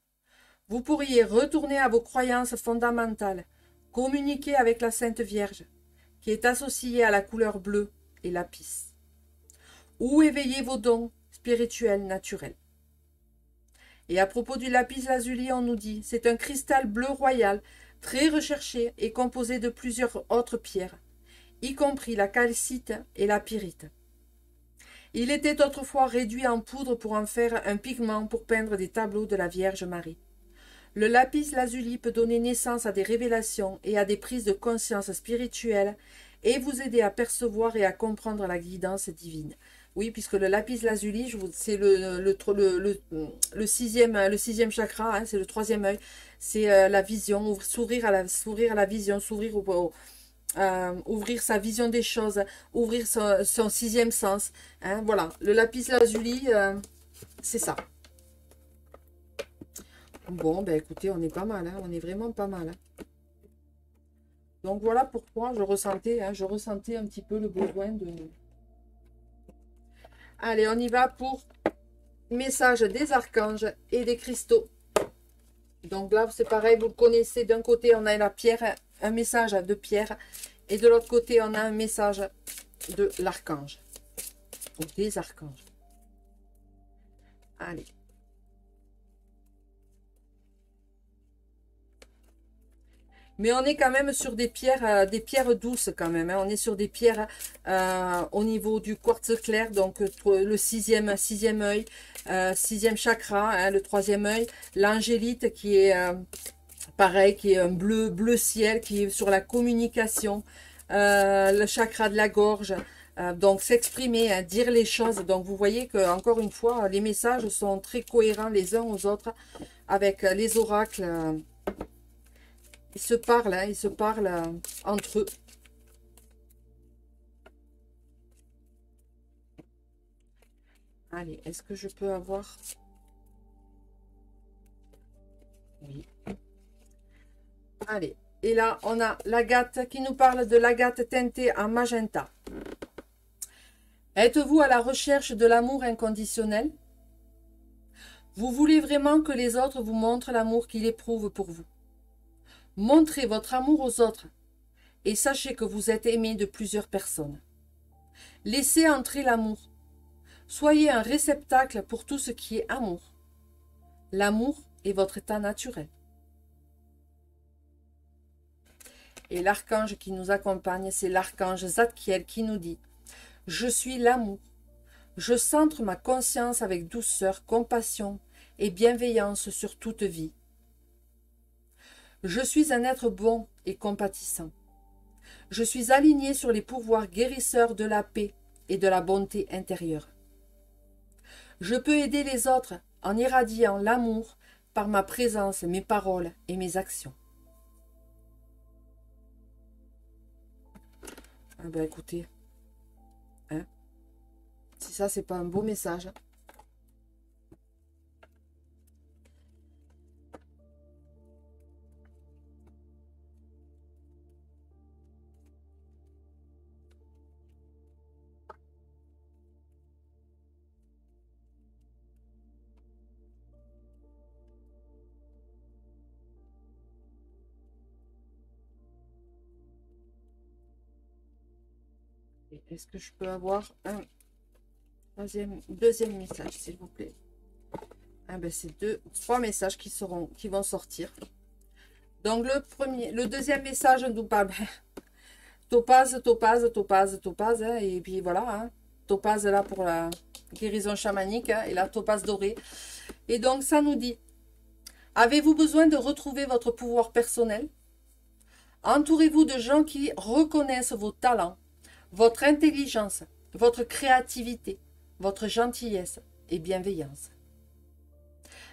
Vous pourriez retourner à vos croyances fondamentales, communiquer avec la Sainte Vierge, qui est associée à la couleur bleue et lapis, ou éveiller vos dons spirituels naturels. Et à propos du lapis lazuli, on nous dit, c'est un cristal bleu royal, très recherché et composé de plusieurs autres pierres, y compris la calcite et la pyrite. Il était autrefois réduit en poudre pour en faire un pigment pour peindre des tableaux de la Vierge Marie. Le lapis lazuli peut donner naissance à des révélations et à des prises de conscience spirituelles et vous aider à percevoir et à comprendre la guidance divine. Oui, puisque le lapis lazuli, c'est le sixième chakra, hein, c'est le 3e œil, c'est la vision, s'ouvrir à la vision, ouvrir sa vision des choses, ouvrir son 6e sens. Hein, voilà, le lapis lazuli, c'est ça. Bon, ben écoutez, on est pas mal, hein, on est vraiment pas mal. Hein. Donc voilà pourquoi je ressentais un petit peu le besoin de... Allez, on y va pour message des archanges et des cristaux. Donc là, c'est pareil, vous le connaissez. D'un côté, on a la pierre, un message de pierre. Et de l'autre côté, on a un message de l'archange. Ou des archanges. Allez. Mais on est quand même sur des pierres douces quand même. Hein. On est sur des pierres au niveau du quartz clair, donc le sixième œil, sixième chakra, hein, le troisième œil, l'angélite qui est pareil, qui est un bleu ciel, qui est sur la communication, le chakra de la gorge. Donc s'exprimer, hein, dire les choses. Donc vous voyez que encore une fois, les messages sont très cohérents les uns aux autres avec les oracles. Ils se parlent, hein, ils se parlent entre eux. Allez, est-ce que je peux avoir... Oui. Allez, et là, on a l'agate qui nous parle de l'agate teintée en magenta. Êtes-vous à la recherche de l'amour inconditionnel? Vous voulez vraiment que les autres vous montrent l'amour qu'ils éprouvent pour vous. Montrez votre amour aux autres et sachez que vous êtes aimé de plusieurs personnes. Laissez entrer l'amour. Soyez un réceptacle pour tout ce qui est amour. L'amour est votre état naturel. Et l'archange qui nous accompagne, c'est l'archange Zadkiel qui nous dit « Je suis l'amour. Je centre ma conscience avec douceur, compassion et bienveillance sur toute vie. Je suis un être bon et compatissant. Je suis aligné sur les pouvoirs guérisseurs de la paix et de la bonté intérieure. Je peux aider les autres en irradiant l'amour par ma présence, mes paroles et mes actions. » Ah ben écoutez, hein, si ça c'est pas un beau message. Est-ce que je peux avoir un deuxième message, s'il vous plaît? Ah ben c'est trois messages qui vont sortir. Donc le deuxième message nous parle topaz, hein, et puis voilà, hein, topaz là pour la guérison chamanique, hein, et la topaz dorée. Et donc ça nous dit, avez-vous besoin de retrouver votre pouvoir personnel? Entourez-vous de gens qui reconnaissent vos talents, votre intelligence, votre créativité, votre gentillesse et bienveillance.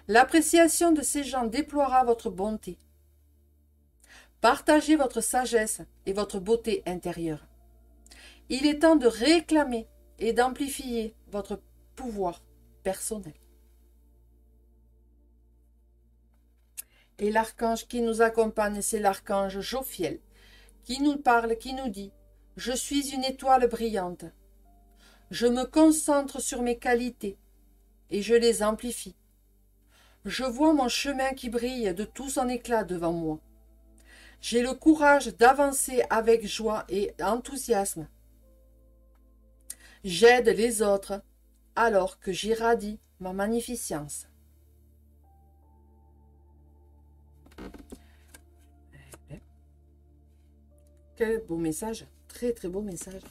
L'appréciation de ces gens déploiera votre bonté. Partagez votre sagesse et votre beauté intérieure. Il est temps de réclamer et d'amplifier votre pouvoir personnel. Et l'archange qui nous accompagne, c'est l'archange Jophiel, qui nous parle, qui nous dit « Je suis une étoile brillante. Je me concentre sur mes qualités et je les amplifie. Je vois mon chemin qui brille de tout son éclat devant moi. J'ai le courage d'avancer avec joie et enthousiasme. J'aide les autres alors que j'irradie ma magnificence. » Quel beau message, très très beau message.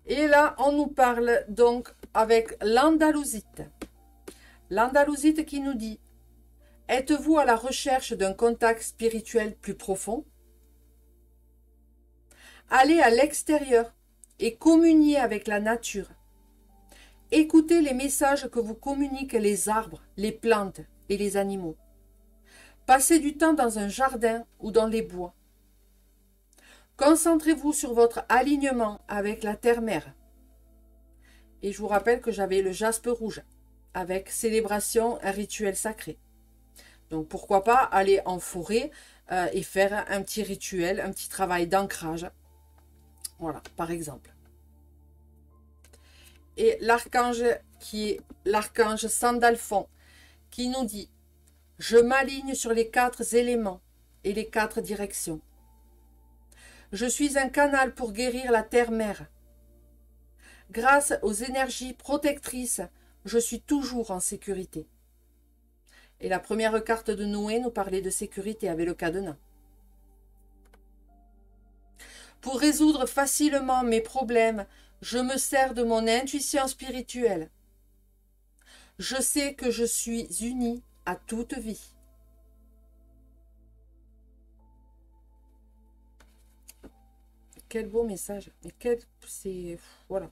Et là, on nous parle donc avec l'Andalusite. L'Andalusite qui nous dit « Êtes-vous à la recherche d'un contact spirituel plus profond? Allez à l'extérieur et communiez avec la nature. Écoutez les messages que vous communiquent les arbres, les plantes et les animaux. Passez du temps dans un jardin ou dans les bois. Concentrez-vous sur votre alignement avec la terre-mère. » Et je vous rappelle que j'avais le jaspe rouge avec célébration, un rituel sacré. Donc pourquoi pas aller en forêt et faire un petit rituel, un petit travail d'ancrage. Voilà, par exemple. Et l'archange qui est l'archange Sandalphon qui nous dit « Je m'aligne sur les 4 éléments et les 4 directions. Je suis un canal pour guérir la terre-mère. Grâce aux énergies protectrices, je suis toujours en sécurité. » Et la première carte de Noé nous parlait de sécurité avec le cadenas. Pour résoudre facilement mes problèmes, je me sers de mon intuition spirituelle. Je sais que je suis unie à toute vie. Quel beau message. Et quel, c'est, voilà.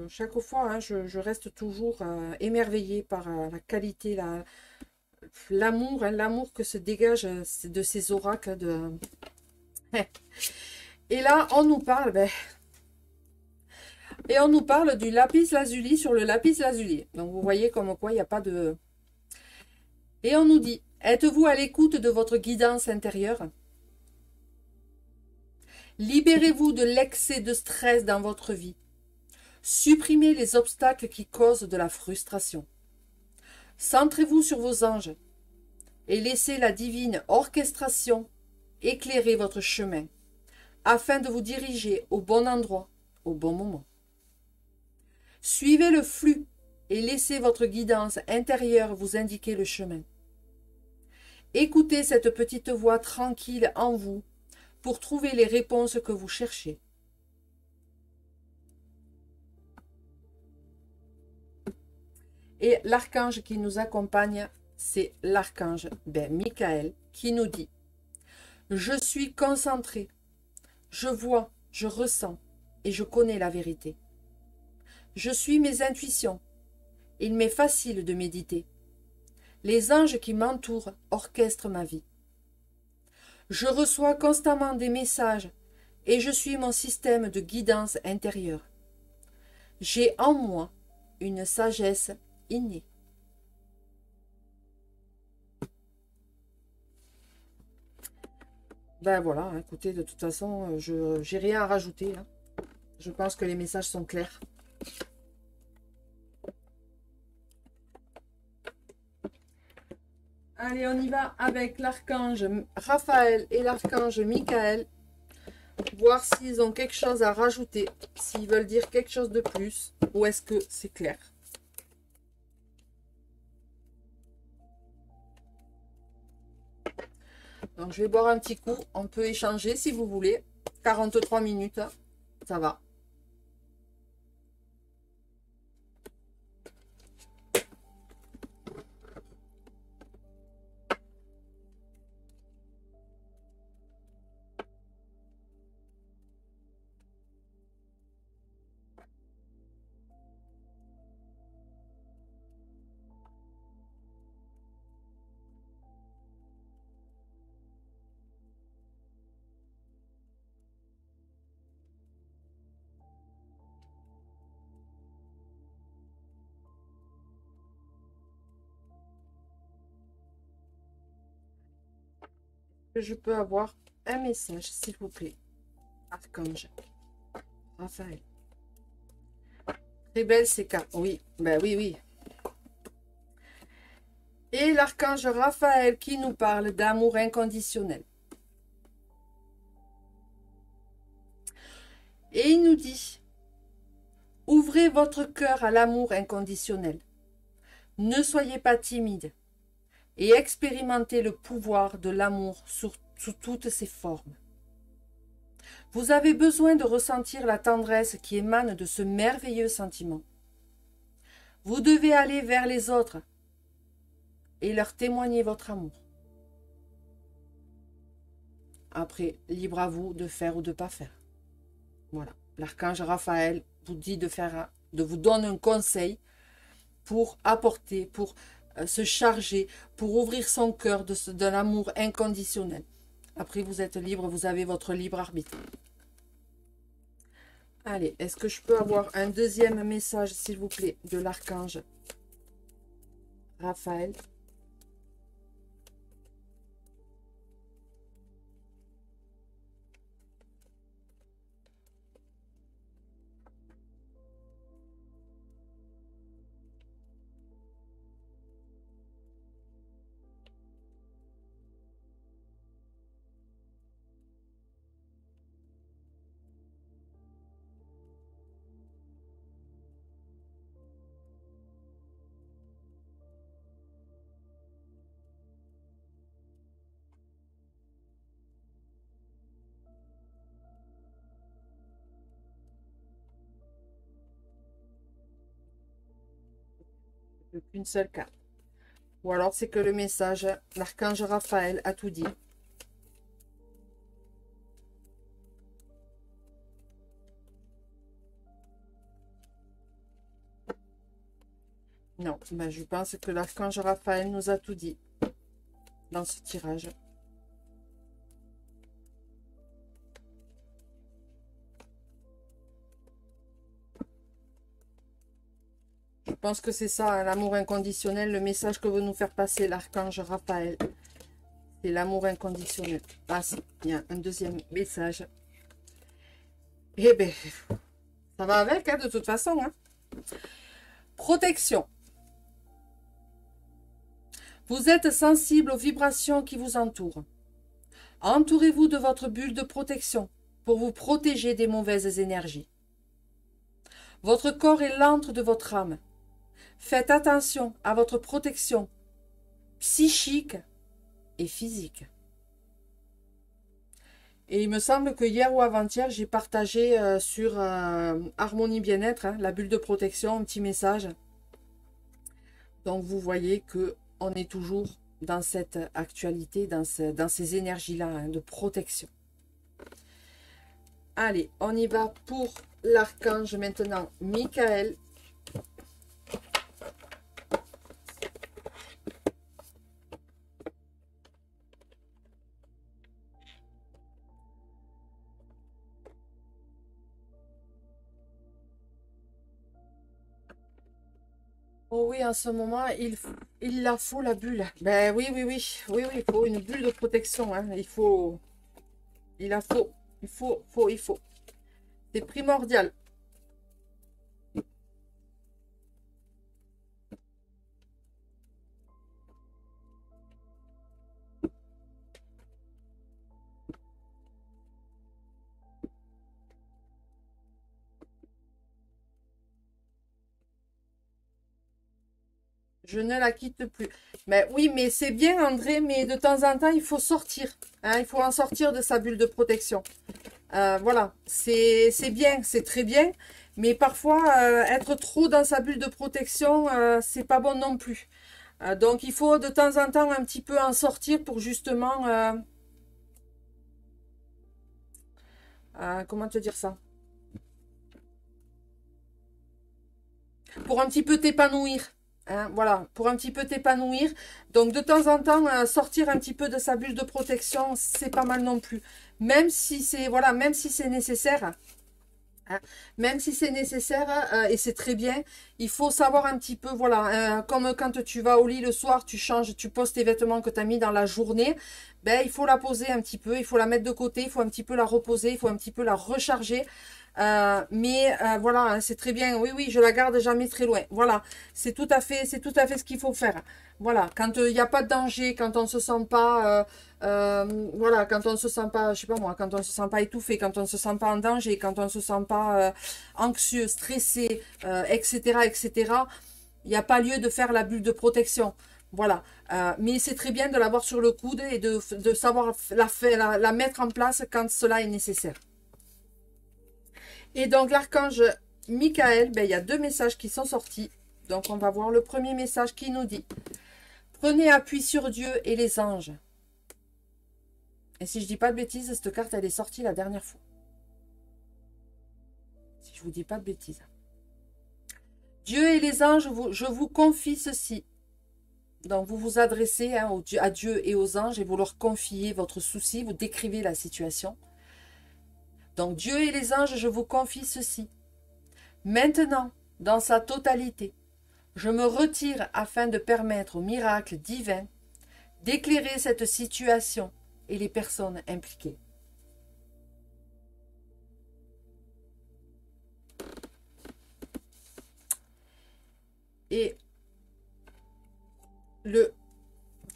Chaque fois, hein, je reste toujours émerveillée par la qualité, l'amour, hein, l'amour que se dégage de ces oracles. Et là, on nous parle, et on nous parle du lapis lazuli sur le lapis lazuli. Donc, vous voyez comme quoi il n'y a pas de... Et on nous dit, êtes-vous à l'écoute de votre guidance intérieure? Libérez-vous de l'excès de stress dans votre vie. Supprimez les obstacles qui causent de la frustration. Centrez-vous sur vos anges et laissez la divine orchestration éclairer votre chemin afin de vous diriger au bon endroit, au bon moment. Suivez le flux et laissez votre guidance intérieure vous indiquer le chemin. Écoutez cette petite voix tranquille en vous pour trouver les réponses que vous cherchez. Et l'archange qui nous accompagne, c'est l'archange Michael qui nous dit « Je suis concentré, je vois, je ressens et je connais la vérité. Je suis mes intuitions. Il m'est facile de méditer. Les anges qui m'entourent orchestrent ma vie. Je reçois constamment des messages et je suis mon système de guidance intérieure. J'ai en moi une sagesse innée. » Ben voilà, écoutez, de toute façon, je n'ai rien à rajouter. Hein. Je pense que les messages sont clairs. Allez, on y va avec l'archange Raphaël et l'archange Michael. Voir s'ils ont quelque chose à rajouter, s'ils veulent dire quelque chose de plus, ou est-ce que c'est clair? Donc, je vais boire un petit coup. On peut échanger si vous voulez. 43 minutes, ça va. Je peux avoir un message, s'il vous plaît. Archange Raphaël. Très belle ces cartes. Oui, ben oui, oui. Et l'archange Raphaël qui nous parle d'amour inconditionnel. Et il nous dit, ouvrez votre cœur à l'amour inconditionnel. Ne soyez pas timide et expérimentez le pouvoir de l'amour sous toutes ses formes. Vous avez besoin de ressentir la tendresse qui émane de ce merveilleux sentiment. Vous devez aller vers les autres et leur témoigner votre amour. Après, libre à vous de faire ou de ne pas faire. Voilà. L'archange Raphaël vous dit de vous donner un conseil pour apporter, pour se charger, pour ouvrir son cœur de l'amour inconditionnel. Après, vous êtes libre, vous avez votre libre arbitre. Allez, est-ce que je peux avoir un deuxième message, s'il vous plaît, de l'archange Raphaël? Qu'une seule carte. Ou alors c'est que le message, l'archange Raphaël a tout dit. Non, ben je pense que l'archange Raphaël nous a tout dit dans ce tirage. Je pense que c'est ça, hein, l'amour inconditionnel, le message que veut nous faire passer l'archange Raphaël. C'est l'amour inconditionnel. Ah si, il y a un deuxième message. Eh bien, ça va avec, hein, de toute façon. Hein. Protection. Vous êtes sensible aux vibrations qui vous entourent. Entourez-vous de votre bulle de protection pour vous protéger des mauvaises énergies. Votre corps est l'antre de votre âme. Faites attention à votre protection psychique et physique. Et il me semble que hier ou avant-hier, j'ai partagé sur Harmonie Bien-être, hein, la bulle de protection, un petit message. Donc vous voyez que on est toujours dans cette actualité, dans ces énergies-là, hein, de protection. Allez, on y va pour l'archange maintenant, Michael. Oh oui, en ce moment, il la faut, la bulle. Ben oui, oui, oui. Oui, oui, il faut une bulle de protection. Hein. Il la faut. Il faut. C'est primordial. Je ne la quitte plus. Mais oui, mais c'est bien, André, mais de temps en temps, il faut sortir. Hein, il faut en sortir de sa bulle de protection. Voilà, c'est bien, c'est très bien. Mais parfois, être trop dans sa bulle de protection, c'est pas bon non plus. Donc, il faut de temps en temps un petit peu en sortir pour justement... comment te dire ça? Pour un petit peu t'épanouir. Hein, voilà, pour un petit peu t'épanouir. Donc de temps en temps, sortir un petit peu de sa bulle de protection, c'est pas mal non plus. Même si c'est voilà, même si c'est nécessaire. Hein, même si c'est nécessaire, et c'est très bien, il faut savoir un petit peu, voilà, comme quand tu vas au lit le soir, tu changes, tu poses tes vêtements que tu as mis dans la journée, ben il faut la poser un petit peu, il faut la mettre de côté, il faut un petit peu la reposer, il faut un petit peu la recharger. Voilà, hein, c'est très bien. Oui, oui, je la garde jamais très loin. Voilà, c'est tout à fait ce qu'il faut faire. Voilà, quand il n'y a pas de danger, quand on se sent pas, voilà, quand on se sent pas, je sais pas moi, quand on se sent pas étouffé, quand on se sent pas en danger, quand on se sent pas anxieux, stressé, etc., etc. Il n'y a pas lieu de faire la bulle de protection. Voilà, mais c'est très bien de l'avoir sur le coude et de savoir la mettre en place quand cela est nécessaire. Et donc l'archange Michael, ben, il y a deux messages qui sont sortis. Donc on va voir le premier message qui nous dit « Prenez appui sur Dieu et les anges ». Et si je dis pas de bêtises, cette carte elle est sortie la dernière fois. Si je vous dis pas de bêtises. Dieu et les anges, je vous confie ceci. Donc vous vous adressez hein, à Dieu et aux anges et vous leur confiez votre souci, vous décrivez la situation. Donc Dieu et les anges, je vous confie ceci. Maintenant, dans sa totalité, je me retire afin de permettre au miracle divin d'éclairer cette situation et les personnes impliquées. Et le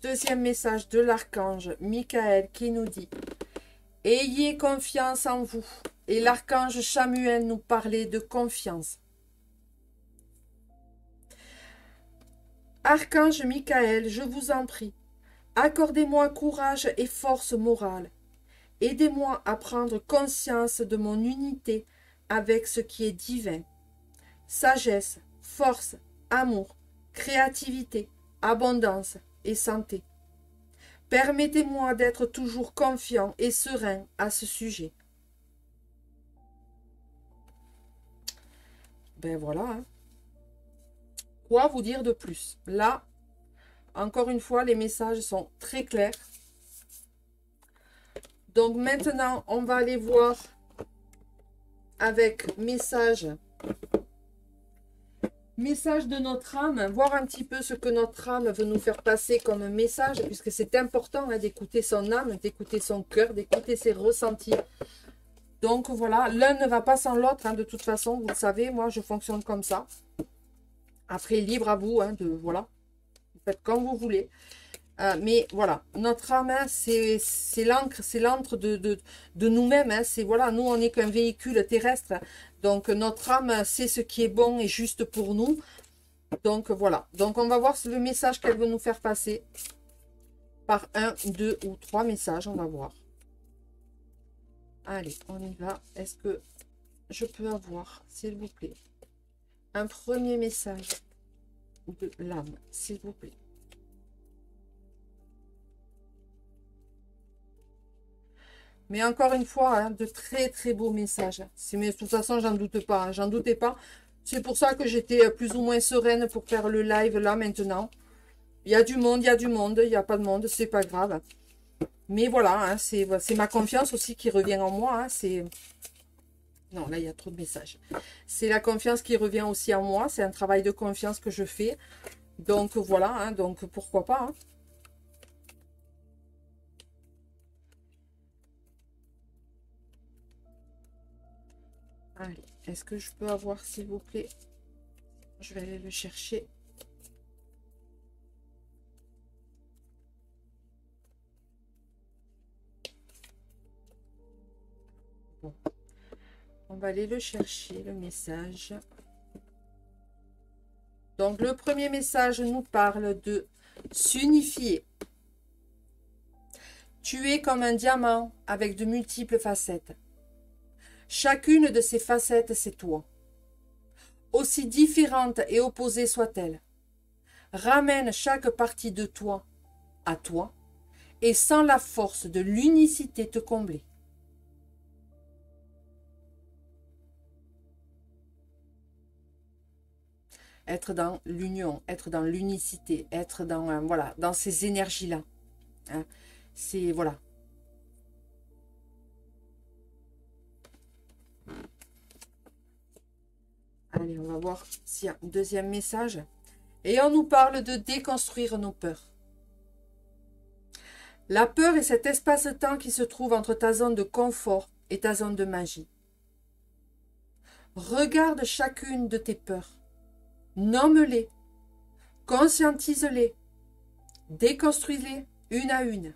deuxième message de l'archange Michael qui nous dit « Ayez confiance en vous ». Et l'archange Chamuel nous parlait de confiance. Archange Michael, je vous en prie, accordez-moi courage et force morale. Aidez-moi à prendre conscience de mon unité avec ce qui est divin. Sagesse, force, amour, créativité, abondance et santé. Permettez-moi d'être toujours confiant et serein à ce sujet. Ben voilà. Hein. Quoi vous dire de plus? Là, encore une fois, les messages sont très clairs. Donc maintenant, on va aller voir avec message de notre âme, voir un petit peu ce que notre âme veut nous faire passer comme message, puisque c'est important hein, d'écouter son âme, d'écouter son cœur, d'écouter ses ressentis. Donc voilà, l'un ne va pas sans l'autre, hein, de toute façon, vous le savez, moi je fonctionne comme ça. Après, libre à vous, hein, voilà, vous faites comme vous voulez. Mais voilà, notre âme, hein, c'est l'encre de nous-mêmes. Hein, voilà, nous, on n'est qu'un véhicule terrestre. Donc, notre âme sait ce qui est bon et juste pour nous. Donc, voilà. Donc, on va voir le message qu'elle veut nous faire passer. Par 1, 2 ou 3 messages, on va voir. Allez, on y va. Est-ce que je peux avoir, s'il vous plaît, un premier message de l'âme, s'il vous plaît? Mais encore une fois, hein, de très très beaux messages. Mais de toute façon, j'en doute pas. Hein, j'en doutais pas. C'est pour ça que j'étais plus ou moins sereine pour faire le live là maintenant. Il y a du monde, il y a du monde. Il n'y a pas de monde, c'est pas grave. Mais voilà, hein, c'est ma confiance aussi qui revient en moi. Hein, non, là, il y a trop de messages. C'est la confiance qui revient aussi en moi. C'est un travail de confiance que je fais. Donc voilà, hein, donc pourquoi pas. Hein. Allez, est-ce que je peux avoir, s'il vous plaît? Je vais aller le chercher. Bon. On va aller le chercher, le message. Donc, le premier message nous parle de s'unifier. Tu es comme un diamant avec de multiples facettes. Chacune de ces facettes, c'est toi. Aussi différente et opposée soit-elle. Ramène chaque partie de toi à toi et sans la force de l'unicité te combler. Être dans l'union, être dans l'unicité, être dans, voilà, dans ces énergies-là. Hein. C'est, voilà. Allez, on va voir s'il y a un deuxième message. Et on nous parle de déconstruire nos peurs. La peur est cet espace-temps qui se trouve entre ta zone de confort et ta zone de magie. Regarde chacune de tes peurs. Nomme-les. Conscientise-les. Déconstruis-les une à une.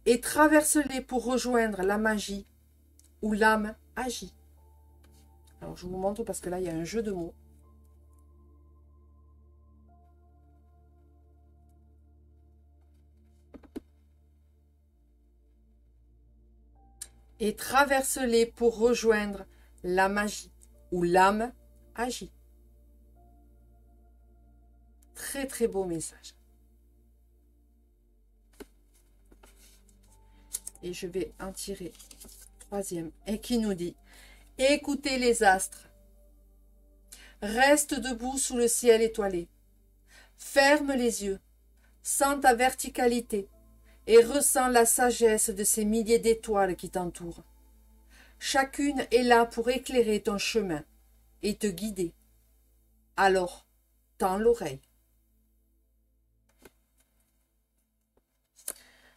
Et traverse-les pour rejoindre la magie où l'âme agit. Alors, je vous montre parce que là, il y a un jeu de mots. Et traverse-les pour rejoindre la magie où l'âme agit. Très, très beau message. Et je vais en tirer troisième. Et qui nous dit: écoutez les astres. Reste debout sous le ciel étoilé. Ferme les yeux. Sens ta verticalité et ressens la sagesse de ces milliers d'étoiles qui t'entourent. Chacune est là pour éclairer ton chemin et te guider. Alors, tends l'oreille.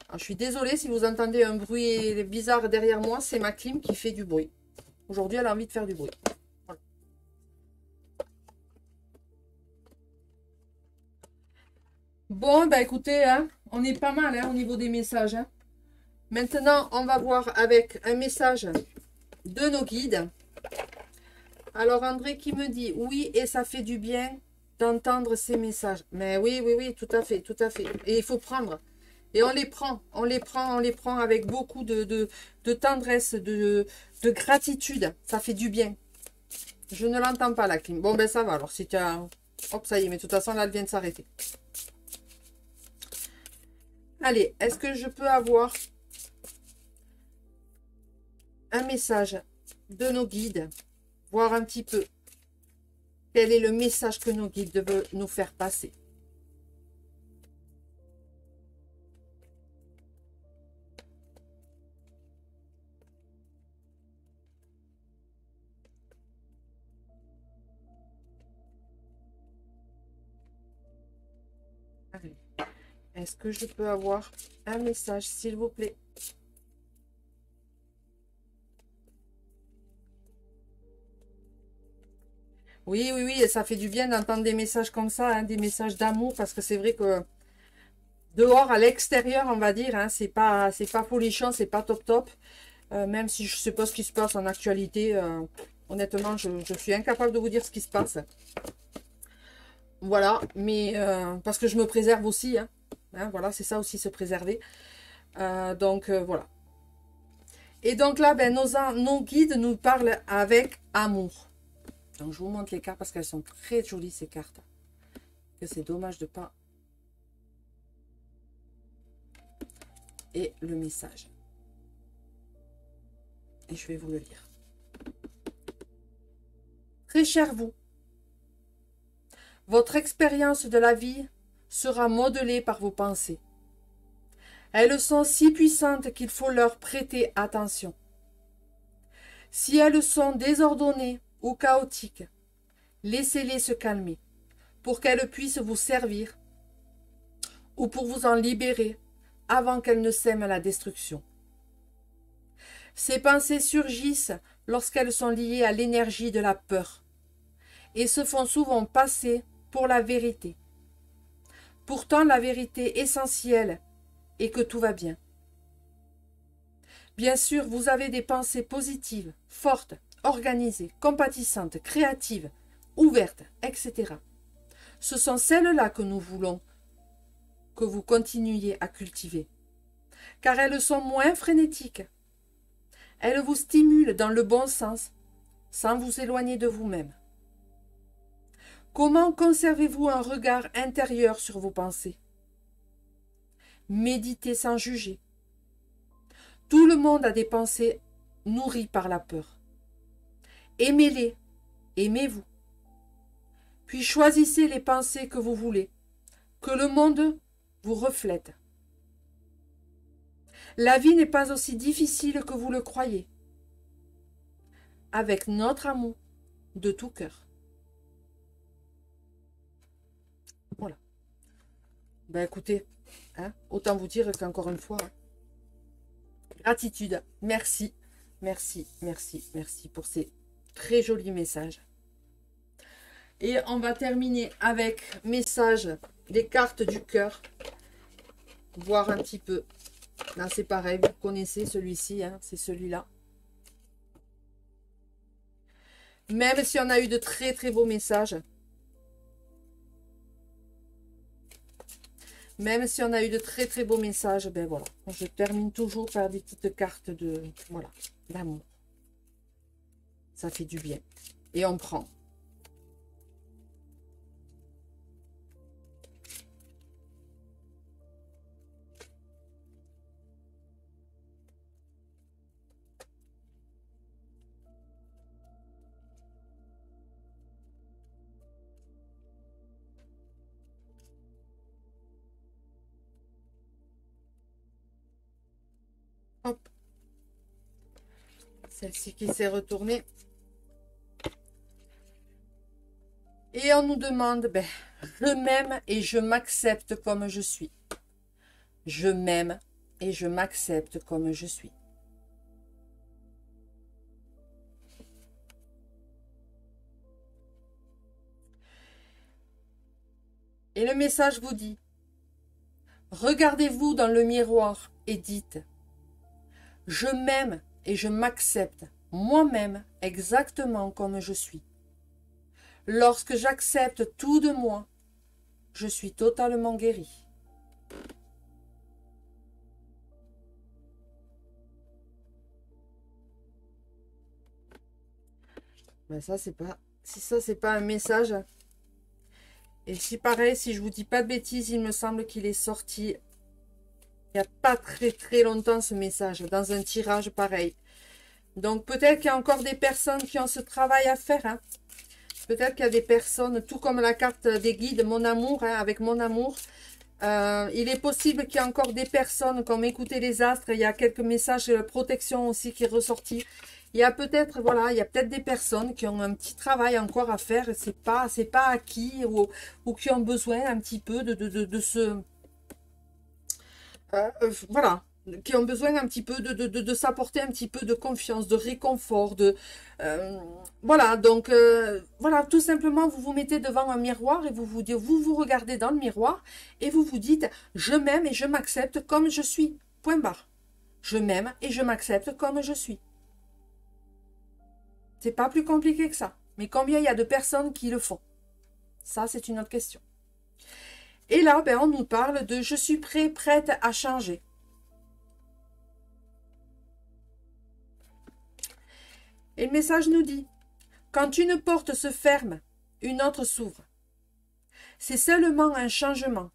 Alors, je suis désolée si vous entendez un bruit bizarre derrière moi, c'est ma clim qui fait du bruit. Aujourd'hui, elle a envie de faire du bruit. Voilà. Bon, bah écoutez, hein, on est pas mal hein, au niveau des messages. Hein. Maintenant, on va voir avec un message de nos guides. Alors, André qui me dit, oui, et ça fait du bien d'entendre ces messages. Mais oui, oui, oui, tout à fait, tout à fait. Et il faut prendre. Et on les prend avec beaucoup de tendresse, de gratitude. Ça fait du bien. Je ne l'entends pas, la clim. Bon, ben ça va. Alors, si tu as Hop, ça y est, mais de toute façon, là, elle vient de s'arrêter. Allez, est-ce que je peux avoir un message de nos guides, voir un petit peu quel est le message que nos guides veulent nous faire passer. Allez. Est-ce que je peux avoir un message, s'il vous plaît? Oui, oui, oui, et ça fait du bien d'entendre des messages comme ça, hein, des messages d'amour, parce que c'est vrai que dehors, à l'extérieur, on va dire, hein, c'est pas folichon, c'est pas top top. Même si je sais pas ce qui se passe en actualité, honnêtement, je suis incapable de vous dire ce qui se passe. Voilà, mais parce que je me préserve aussi, hein. Hein, voilà, c'est ça aussi, se préserver. Donc, voilà. Et donc là, ben, nos guides nous parlent avec amour. Donc, je vous montre les cartes parce qu'elles sont très jolies, ces cartes. Que c'est dommage de pas... Et le message. Et je vais vous le lire. Très cher vous, votre expérience de la vie sera modelée par vos pensées. Elles sont si puissantes qu'il faut leur prêter attention. Si elles sont désordonnées ou chaotiques, laissez-les se calmer pour qu'elles puissent vous servir ou pour vous en libérer avant qu'elles ne sèment la destruction. Ces pensées surgissent lorsqu'elles sont liées à l'énergie de la peur et se font souvent passer pour la vérité. Pourtant, la vérité essentielle est que tout va bien. Bien sûr, vous avez des pensées positives, fortes, organisées, compatissantes, créatives, ouvertes, etc. Ce sont celles-là que nous voulons que vous continuiez à cultiver, car elles sont moins frénétiques. Elles vous stimulent dans le bon sens, sans vous éloigner de vous-même. Comment conservez-vous un regard intérieur sur vos pensées? Méditez sans juger. Tout le monde a des pensées nourries par la peur. Aimez-les, aimez-vous. Puis choisissez les pensées que vous voulez, que le monde vous reflète. La vie n'est pas aussi difficile que vous le croyez. Avec notre amour de tout cœur. Voilà. Ben écoutez, hein, autant vous dire qu'encore une fois, gratitude, merci, merci, merci, merci pour ces très jolis messages. Et on va terminer avec message des cartes du cœur. Voir un petit peu. Là c'est pareil, vous connaissez celui-ci, hein, c'est celui-là. Même si on a eu de très très beaux messages. Même si on a eu de très très beaux messages, ben voilà. Je termine toujours par des petites cartes de, voilà, d'amour. Ça fait du bien. Et on prend. Hop. Celle-ci qui s'est retournée. Et on nous demande, ben, je m'aime et je m'accepte comme je suis. Je m'aime et je m'accepte comme je suis. Et le message vous dit, regardez-vous dans le miroir et dites, je m'aime et je m'accepte moi-même exactement comme je suis. Lorsque j'accepte tout de moi, je suis totalement guéri. Ben ça, c'est pas... Si ça, c'est pas un message Et si pareil, si je vous dis pas de bêtises, il me semble qu'il est sorti il n'y a pas très longtemps ce message, dans un tirage pareil. Donc peut-être qu'il y a encore des personnes qui ont ce travail à faire. Hein. Peut-être qu'il y a des personnes, tout comme la carte des guides, mon amour, hein, avec mon amour. Il est possible qu'il y ait encore des personnes comme écouter les astres. Il y a quelques messages de protection aussi qui est ressorti. Il y a peut-être, voilà, il y a peut-être des personnes qui ont un petit travail encore à faire. C'est pas acquis ou qui ont besoin un petit peu de ce... voilà, qui ont besoin un petit peu de s'apporter un petit peu de confiance, de réconfort, voilà, donc voilà, tout simplement vous vous mettez devant un miroir et vous regardez dans le miroir et vous vous dites je m'aime et je m'accepte comme je suis, point barre. Je m'aime et je m'accepte comme je suis. C'est pas plus compliqué que ça. Mais combien il y a de personnes qui le font? Ça, c'est une autre question. Et là, ben, on nous parle de je suis prête à changer. Et le message nous dit, quand une porte se ferme, une autre s'ouvre. C'est seulement un changement.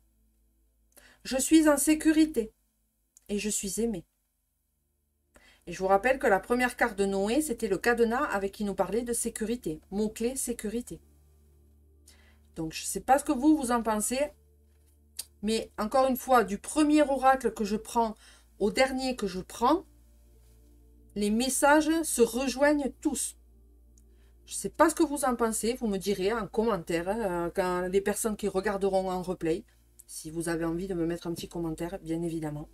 Je suis en sécurité et je suis aimée. Et je vous rappelle que la première carte de Noé, c'était le cadenas avec qui nous parlait de sécurité. Mot-clé, sécurité. Donc, je ne sais pas ce que vous en pensez. Mais encore une fois, du premier oracle que je prends au dernier que je prends, les messages se rejoignent tous. Je ne sais pas ce que vous en pensez, vous me direz en commentaire, hein, quand les personnes qui regarderont en replay, si vous avez envie de me mettre un petit commentaire, bien évidemment.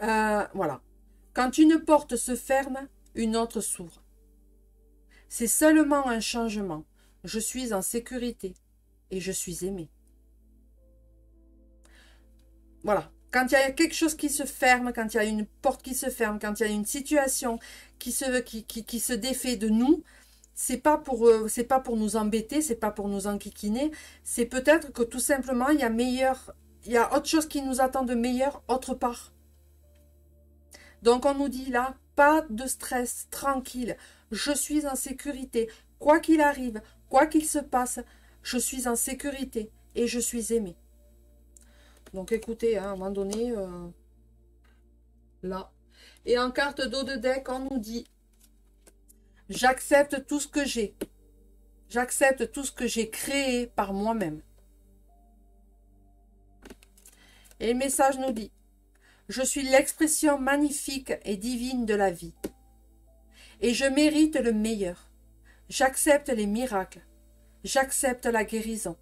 Voilà. Quand une porte se ferme, une autre s'ouvre. C'est seulement un changement. Je suis en sécurité et je suis aimée. Voilà. Quand il y a quelque chose qui se ferme, quand il y a une porte qui se ferme, quand il y a une situation qui se défait de nous, c'est pas pour nous embêter, c'est pas pour nous enquiquiner, c'est peut-être que tout simplement il y a autre chose qui nous attend de meilleur autre part. Donc on nous dit là, pas de stress, tranquille, je suis en sécurité, quoi qu'il arrive, quoi qu'il se passe, je suis en sécurité et je suis aimée. Donc écoutez, hein, à un moment donné, là. Et en carte d'eau de deck, on nous dit, j'accepte tout ce que j'ai. J'accepte tout ce que j'ai créé par moi-même. Et le message nous dit, je suis l'expression magnifique et divine de la vie. Et je mérite le meilleur. J'accepte les miracles. J'accepte la guérison.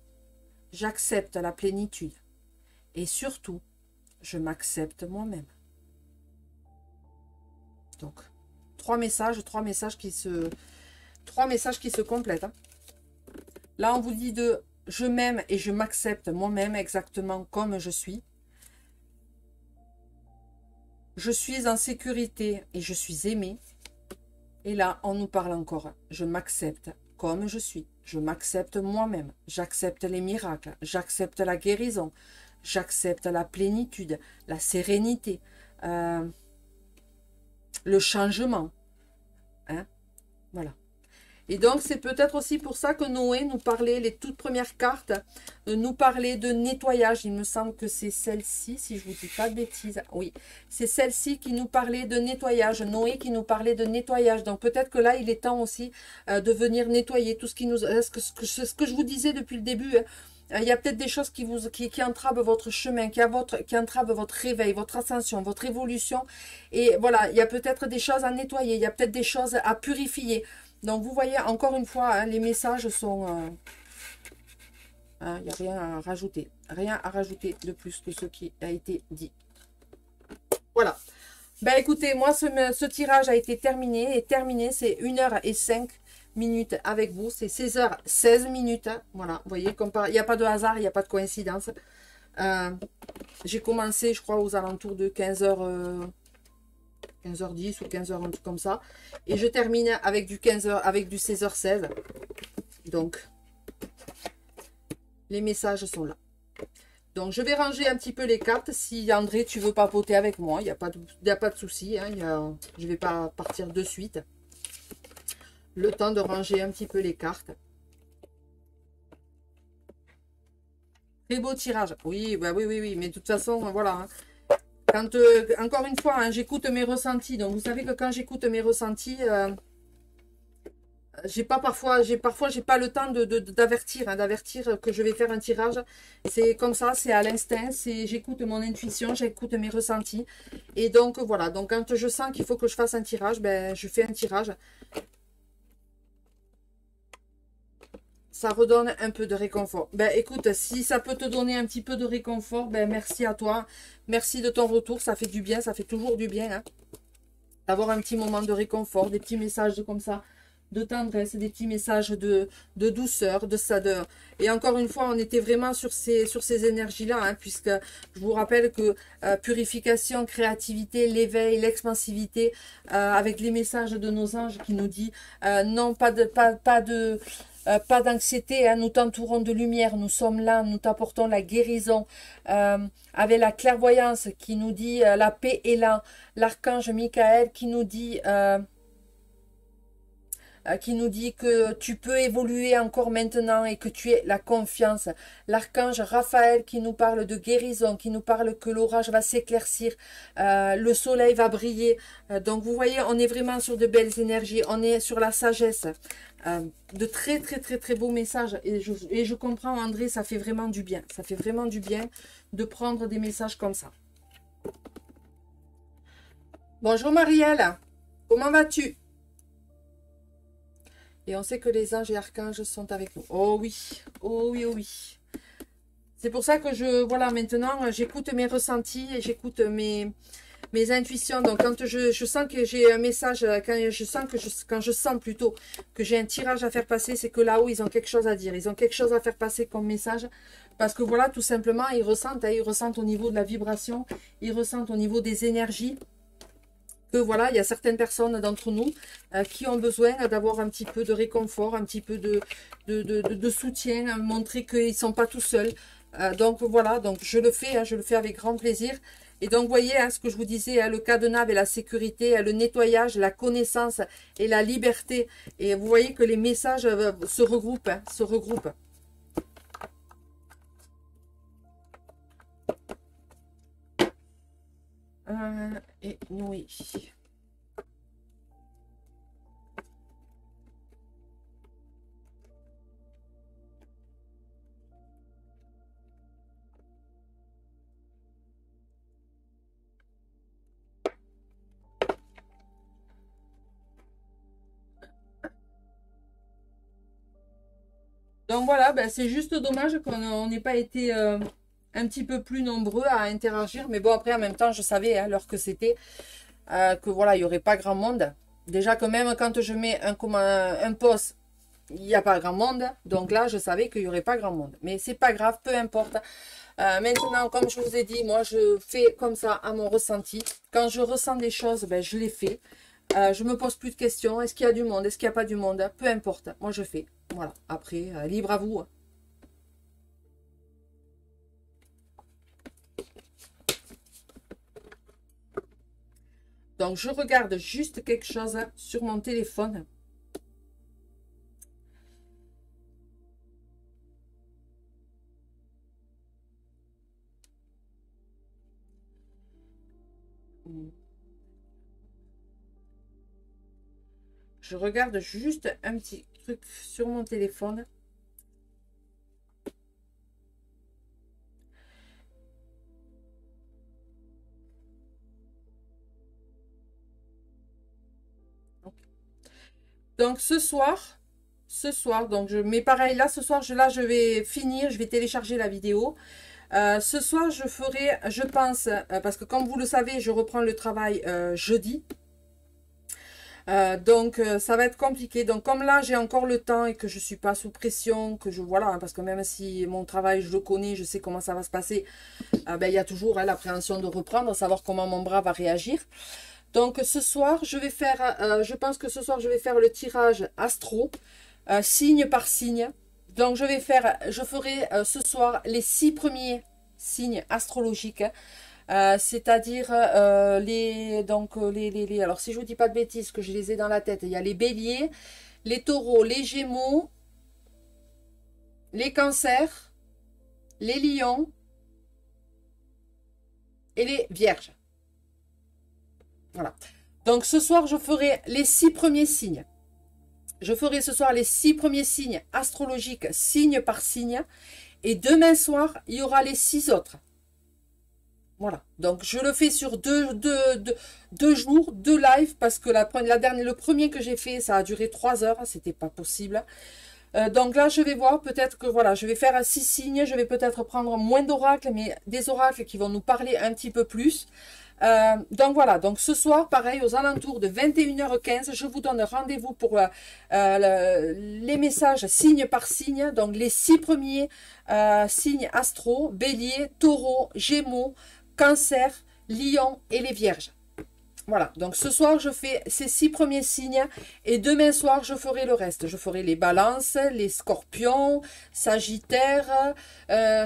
J'accepte la plénitude. Et surtout, je m'accepte moi-même. Donc, trois messages qui se complètent. Hein. Là, on vous dit de je m'aime et je m'accepte moi-même exactement comme je suis. Je suis en sécurité et je suis aimée. Et là, on nous parle encore. Je m'accepte comme je suis. Je m'accepte moi-même. J'accepte les miracles. J'accepte la guérison. J'accepte la plénitude, la sérénité, le changement. Hein? Voilà. Et donc, c'est peut-être aussi pour ça que Noé nous parlait, les toutes premières cartes, nous parlait de nettoyage. Il me semble que c'est celle-ci, si je ne vous dis pas de bêtises. Oui, c'est celle-ci qui nous parlait de nettoyage. Noé qui nous parlait de nettoyage. Donc, peut-être que là, il est temps aussi de venir nettoyer tout ce qui nous... ce que je vous disais depuis le début, hein. Il y a peut-être des choses qui entravent votre chemin, qui entravent votre réveil, votre ascension, votre évolution. Et voilà, il y a peut-être des choses à nettoyer, il y a peut-être des choses à purifier. Donc, vous voyez, encore une fois, hein, les messages sont... il n'y a rien à rajouter. Rien à rajouter de plus que ce qui a été dit. Voilà. Ben écoutez, moi, ce tirage a été terminé. Et terminé, c'est 1h05 minutes avec vous. C'est 16h16 minutes. Hein. Voilà, vous voyez, il n'y a pas de hasard, il n'y a pas de coïncidence. J'ai commencé, je crois, aux alentours de 15h... 15h10 ou 15h, un truc comme ça. Et je termine avec du 15h, avec du 16h16. Donc, les messages sont là. Donc, je vais ranger un petit peu les cartes. Si André, tu veux papoter avec moi, il n'y a pas de souci. Hein, je ne vais pas partir de suite. Le temps de ranger un petit peu les cartes. Très beau tirage. Oui, bah oui, oui, oui. Mais de toute façon, voilà, hein. Quand, encore une fois, hein, j'écoute mes ressentis. Donc, vous savez que quand j'écoute mes ressentis, j'ai pas le temps d'avertir, hein, d'avertir que je vais faire un tirage. C'est comme ça, c'est à l'instinct, j'écoute mon intuition, j'écoute mes ressentis. Et donc, voilà. Donc, quand je sens qu'il faut que je fasse un tirage, ben, je fais un tirage. Ça redonne un peu de réconfort. Ben écoute, si ça peut te donner un petit peu de réconfort, ben merci à toi. Merci de ton retour, ça fait du bien, ça fait toujours du bien, hein, d'avoir un petit moment de réconfort, des petits messages comme ça, de tendresse, des petits messages de douceur, de sadeur. Et encore une fois, on était vraiment sur ces énergies-là, hein, puisque je vous rappelle que purification, créativité, l'éveil, l'expansivité, avec les messages de nos anges qui nous dit non, pas d'anxiété, hein, nous t'entourons de lumière, nous sommes là, nous t'apportons la guérison, avec la clairvoyance qui nous dit la paix est là, l'archange Michael qui nous dit que tu peux évoluer encore maintenant et que tu es la confiance. L'archange Raphaël qui nous parle de guérison, qui nous parle que l'orage va s'éclaircir, le soleil va briller. Donc vous voyez, on est vraiment sur de belles énergies, on est sur la sagesse. De très très très très beaux messages. Et je comprends André, ça fait vraiment du bien. Ça fait vraiment du bien de prendre des messages comme ça. Bonjour Marielle, comment vas-tu? Et on sait que les anges et archanges sont avec nous. Oh oui, oh oui, oh oui. C'est pour ça que voilà, maintenant, j'écoute mes ressentis et j'écoute mes intuitions. Donc, quand je sens que j'ai un message, quand je sens plutôt que j'ai un tirage à faire passer, c'est que là-haut, ils ont quelque chose à dire. Ils ont quelque chose à faire passer comme message. Parce que voilà, tout simplement, ils ressentent au niveau de la vibration, ils ressentent au niveau des énergies. Que voilà, il y a certaines personnes d'entre nous qui ont besoin d'avoir un petit peu de réconfort, un petit peu de soutien, montrer qu'ils ne sont pas tout seuls. Donc voilà, donc je le fais, hein, je le fais avec grand plaisir. Et donc, vous voyez, hein, ce que je vous disais, hein, le cadenas et la sécurité, le nettoyage, la connaissance et la liberté. Et vous voyez que les messages se regroupent, hein, se regroupent. Et oui. Donc voilà, ben, c'est juste dommage qu'on n'ait pas été un petit peu plus nombreux à interagir. Mais bon, après, en même temps, je savais, hein, l'heure que c'était, que voilà, il n'y aurait pas grand monde. Déjà que même quand je mets un post, il n'y a pas grand monde. Donc là, je savais qu'il n'y aurait pas grand monde. Mais c'est pas grave, peu importe. Maintenant, comme je vous ai dit, moi, je fais comme ça à mon ressenti. Quand je ressens des choses, ben, je les fais. Je me pose plus de questions. Est-ce qu'il y a du monde? Est-ce qu'il n'y a pas du monde? Peu importe. Moi, je fais. Voilà. Après, libre à vous. Donc, je regarde juste quelque chose sur mon téléphone. Je regarde juste un petit truc sur mon téléphone. Donc, ce soir, donc mais pareil, là, ce soir, je vais finir, je vais télécharger la vidéo. Ce soir, je ferai, je pense, parce que comme vous le savez, je reprends le travail jeudi. Donc ça va être compliqué. Donc comme là j'ai encore le temps et que je suis pas sous pression, que je voilà, hein, parce que même si mon travail je le connais, je sais comment ça va se passer, ben, il y a toujours hein, l'appréhension de reprendre, savoir comment mon bras va réagir. Donc ce soir je vais faire, je pense que ce soir je vais faire le tirage astro, signe par signe. Donc je ferai ce soir les 6 premiers signes astrologiques. C'est-à-dire alors si je vous dis pas de bêtises que je les ai dans la tête, il y a les béliers, les taureaux, les gémeaux, les cancers les lions et les vierges. Voilà. Donc ce soir, je ferai les 6 premiers signes. Je ferai ce soir les 6 premiers signes astrologiques, signe par signe. Et demain soir, il y aura les 6 autres. Voilà. Donc je le fais sur deux jours, 2 lives, parce que le premier que j'ai fait, ça a duré 3 heures. C'était pas possible. Donc là, je vais voir, peut-être que voilà, je vais faire 6 signes, je vais peut-être prendre moins d'oracles, mais des oracles qui vont nous parler un petit peu plus. Donc voilà, donc ce soir, pareil, aux alentours de 21h15, je vous donne rendez-vous pour les messages signe par signe, donc les 6 premiers signes astro, bélier, taureau, gémeaux, cancer, lion et les vierges. Voilà, donc ce soir, je fais ces 6 premiers signes et demain soir, je ferai le reste. Je ferai les balances, les scorpions, sagittaire,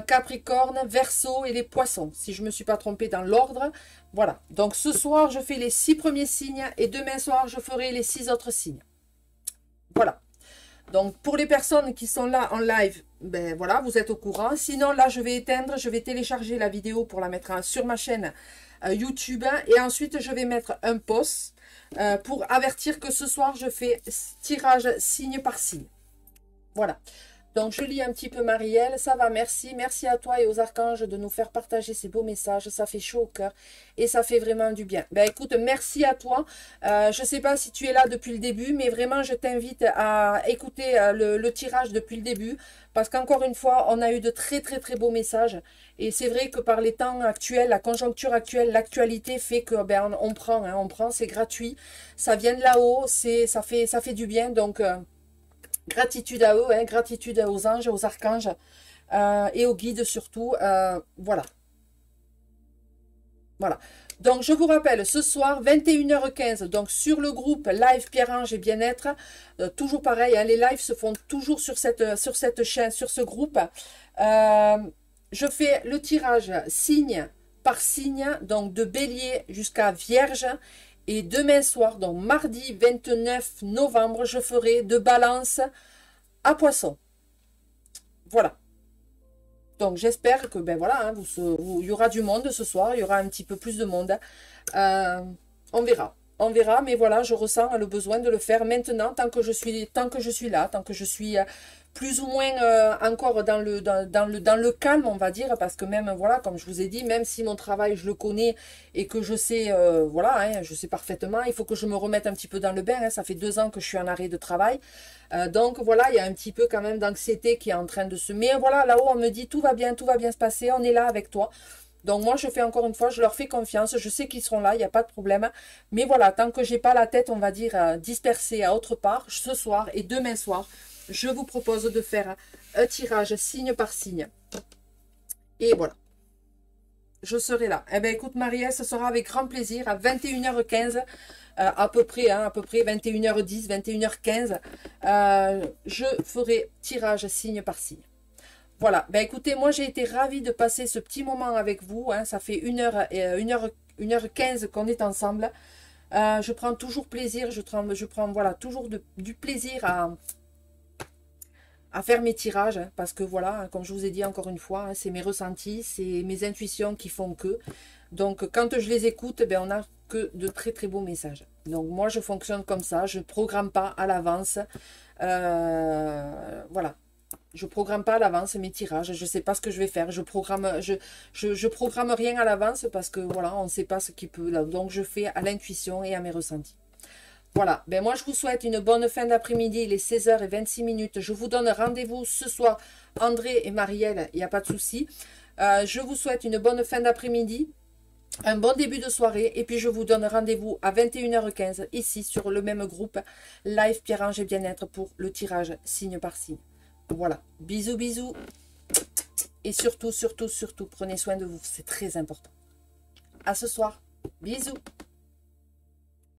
capricorne, verseau et les poissons. Si je ne me suis pas trompée dans l'ordre, voilà. Donc ce soir, je fais les 6 premiers signes et demain soir, je ferai les 6 autres signes. Voilà. Donc pour les personnes qui sont là en live, ben voilà, vous êtes au courant. Sinon, là, je vais éteindre, je vais télécharger la vidéo pour la mettre sur ma chaîne YouTube, et ensuite je vais mettre un post pour avertir que ce soir je fais tirage signe par signe. Voilà, donc je lis un petit peu Marielle. Ça va, merci à toi et aux archanges de nous faire partager ces beaux messages, ça fait chaud au cœur et ça fait vraiment du bien. Ben écoute, merci à toi. Je sais pas si tu es là depuis le début, mais vraiment je t'invite à écouter le tirage depuis le début, parce qu'encore une fois, on a eu de très beaux messages. Et c'est vrai que par les temps actuels, la conjoncture actuelle, l'actualité fait que ben, on prend, c'est gratuit. Ça vient de là-haut, ça fait du bien. Donc, gratitude à eux, hein, gratitude aux anges, aux archanges et aux guides surtout. Voilà. Voilà. Donc, je vous rappelle, ce soir, 21h15, donc sur le groupe Live Pierre-Ange et Bien-être, toujours pareil, hein, les lives se font toujours sur cette chaîne, sur ce groupe. Je fais le tirage signe par signe, donc de bélier jusqu'à vierge. Et demain soir, donc mardi 29 novembre, je ferai de balance à poisson. Voilà. Donc j'espère que ben voilà, hein, il y aura du monde ce soir, il y aura un petit peu plus de monde. On verra. On verra, mais voilà, je ressens le besoin de le faire maintenant, tant que je suis là, tant que je suis plus ou moins encore dans le calme, on va dire, parce que même, voilà, comme je vous ai dit, même si mon travail, je le connais et que je sais, voilà, hein, je sais parfaitement, il faut que je me remette un petit peu dans le bain, hein, ça fait 2 ans que je suis en arrêt de travail, donc voilà, il y a un petit peu quand même d'anxiété qui est en train de se... Mais voilà, là-haut, on me dit, tout va bien se passer, on est là avec toi. Donc moi, je fais encore une fois, je leur fais confiance, je sais qu'ils seront là, il n'y a pas de problème. Mais voilà, tant que j'ai pas la tête, on va dire, dispersée à autre part, ce soir et demain soir, je vous propose de faire un tirage signe par signe. Et voilà, je serai là. Eh bien, écoute, Marielle, ce sera avec grand plaisir à 21h15, à peu près 21h10, 21h15, je ferai tirage signe par signe. Voilà, ben écoutez, moi j'ai été ravie de passer ce petit moment avec vous, hein. Ça fait 1h15 qu'on est ensemble. Je prends toujours plaisir, je prends voilà, toujours du plaisir à faire mes tirages, hein, parce que voilà, hein, comme je vous ai dit encore une fois, hein, c'est mes ressentis, c'est mes intuitions qui font que. Donc quand je les écoute, ben, on a que de très beaux messages. Donc moi je fonctionne comme ça, je ne programme pas à l'avance. Voilà. Je programme pas à l'avance mes tirages, je sais pas ce que je vais faire, je programme rien à l'avance parce que voilà, on ne sait pas ce qui peut, donc je fais à l'intuition et à mes ressentis. Voilà, ben moi je vous souhaite une bonne fin d'après-midi, il est 16h26, je vous donne rendez-vous ce soir, André et Marielle, il n'y a pas de souci. Je vous souhaite une bonne fin d'après-midi, un bon début de soirée, et puis je vous donne rendez-vous à 21h15 ici sur le même groupe Live Pierre-Ange et Bien-être pour le tirage signe par signe. Voilà, bisous, et surtout, prenez soin de vous, c'est très important. À ce soir, bisous.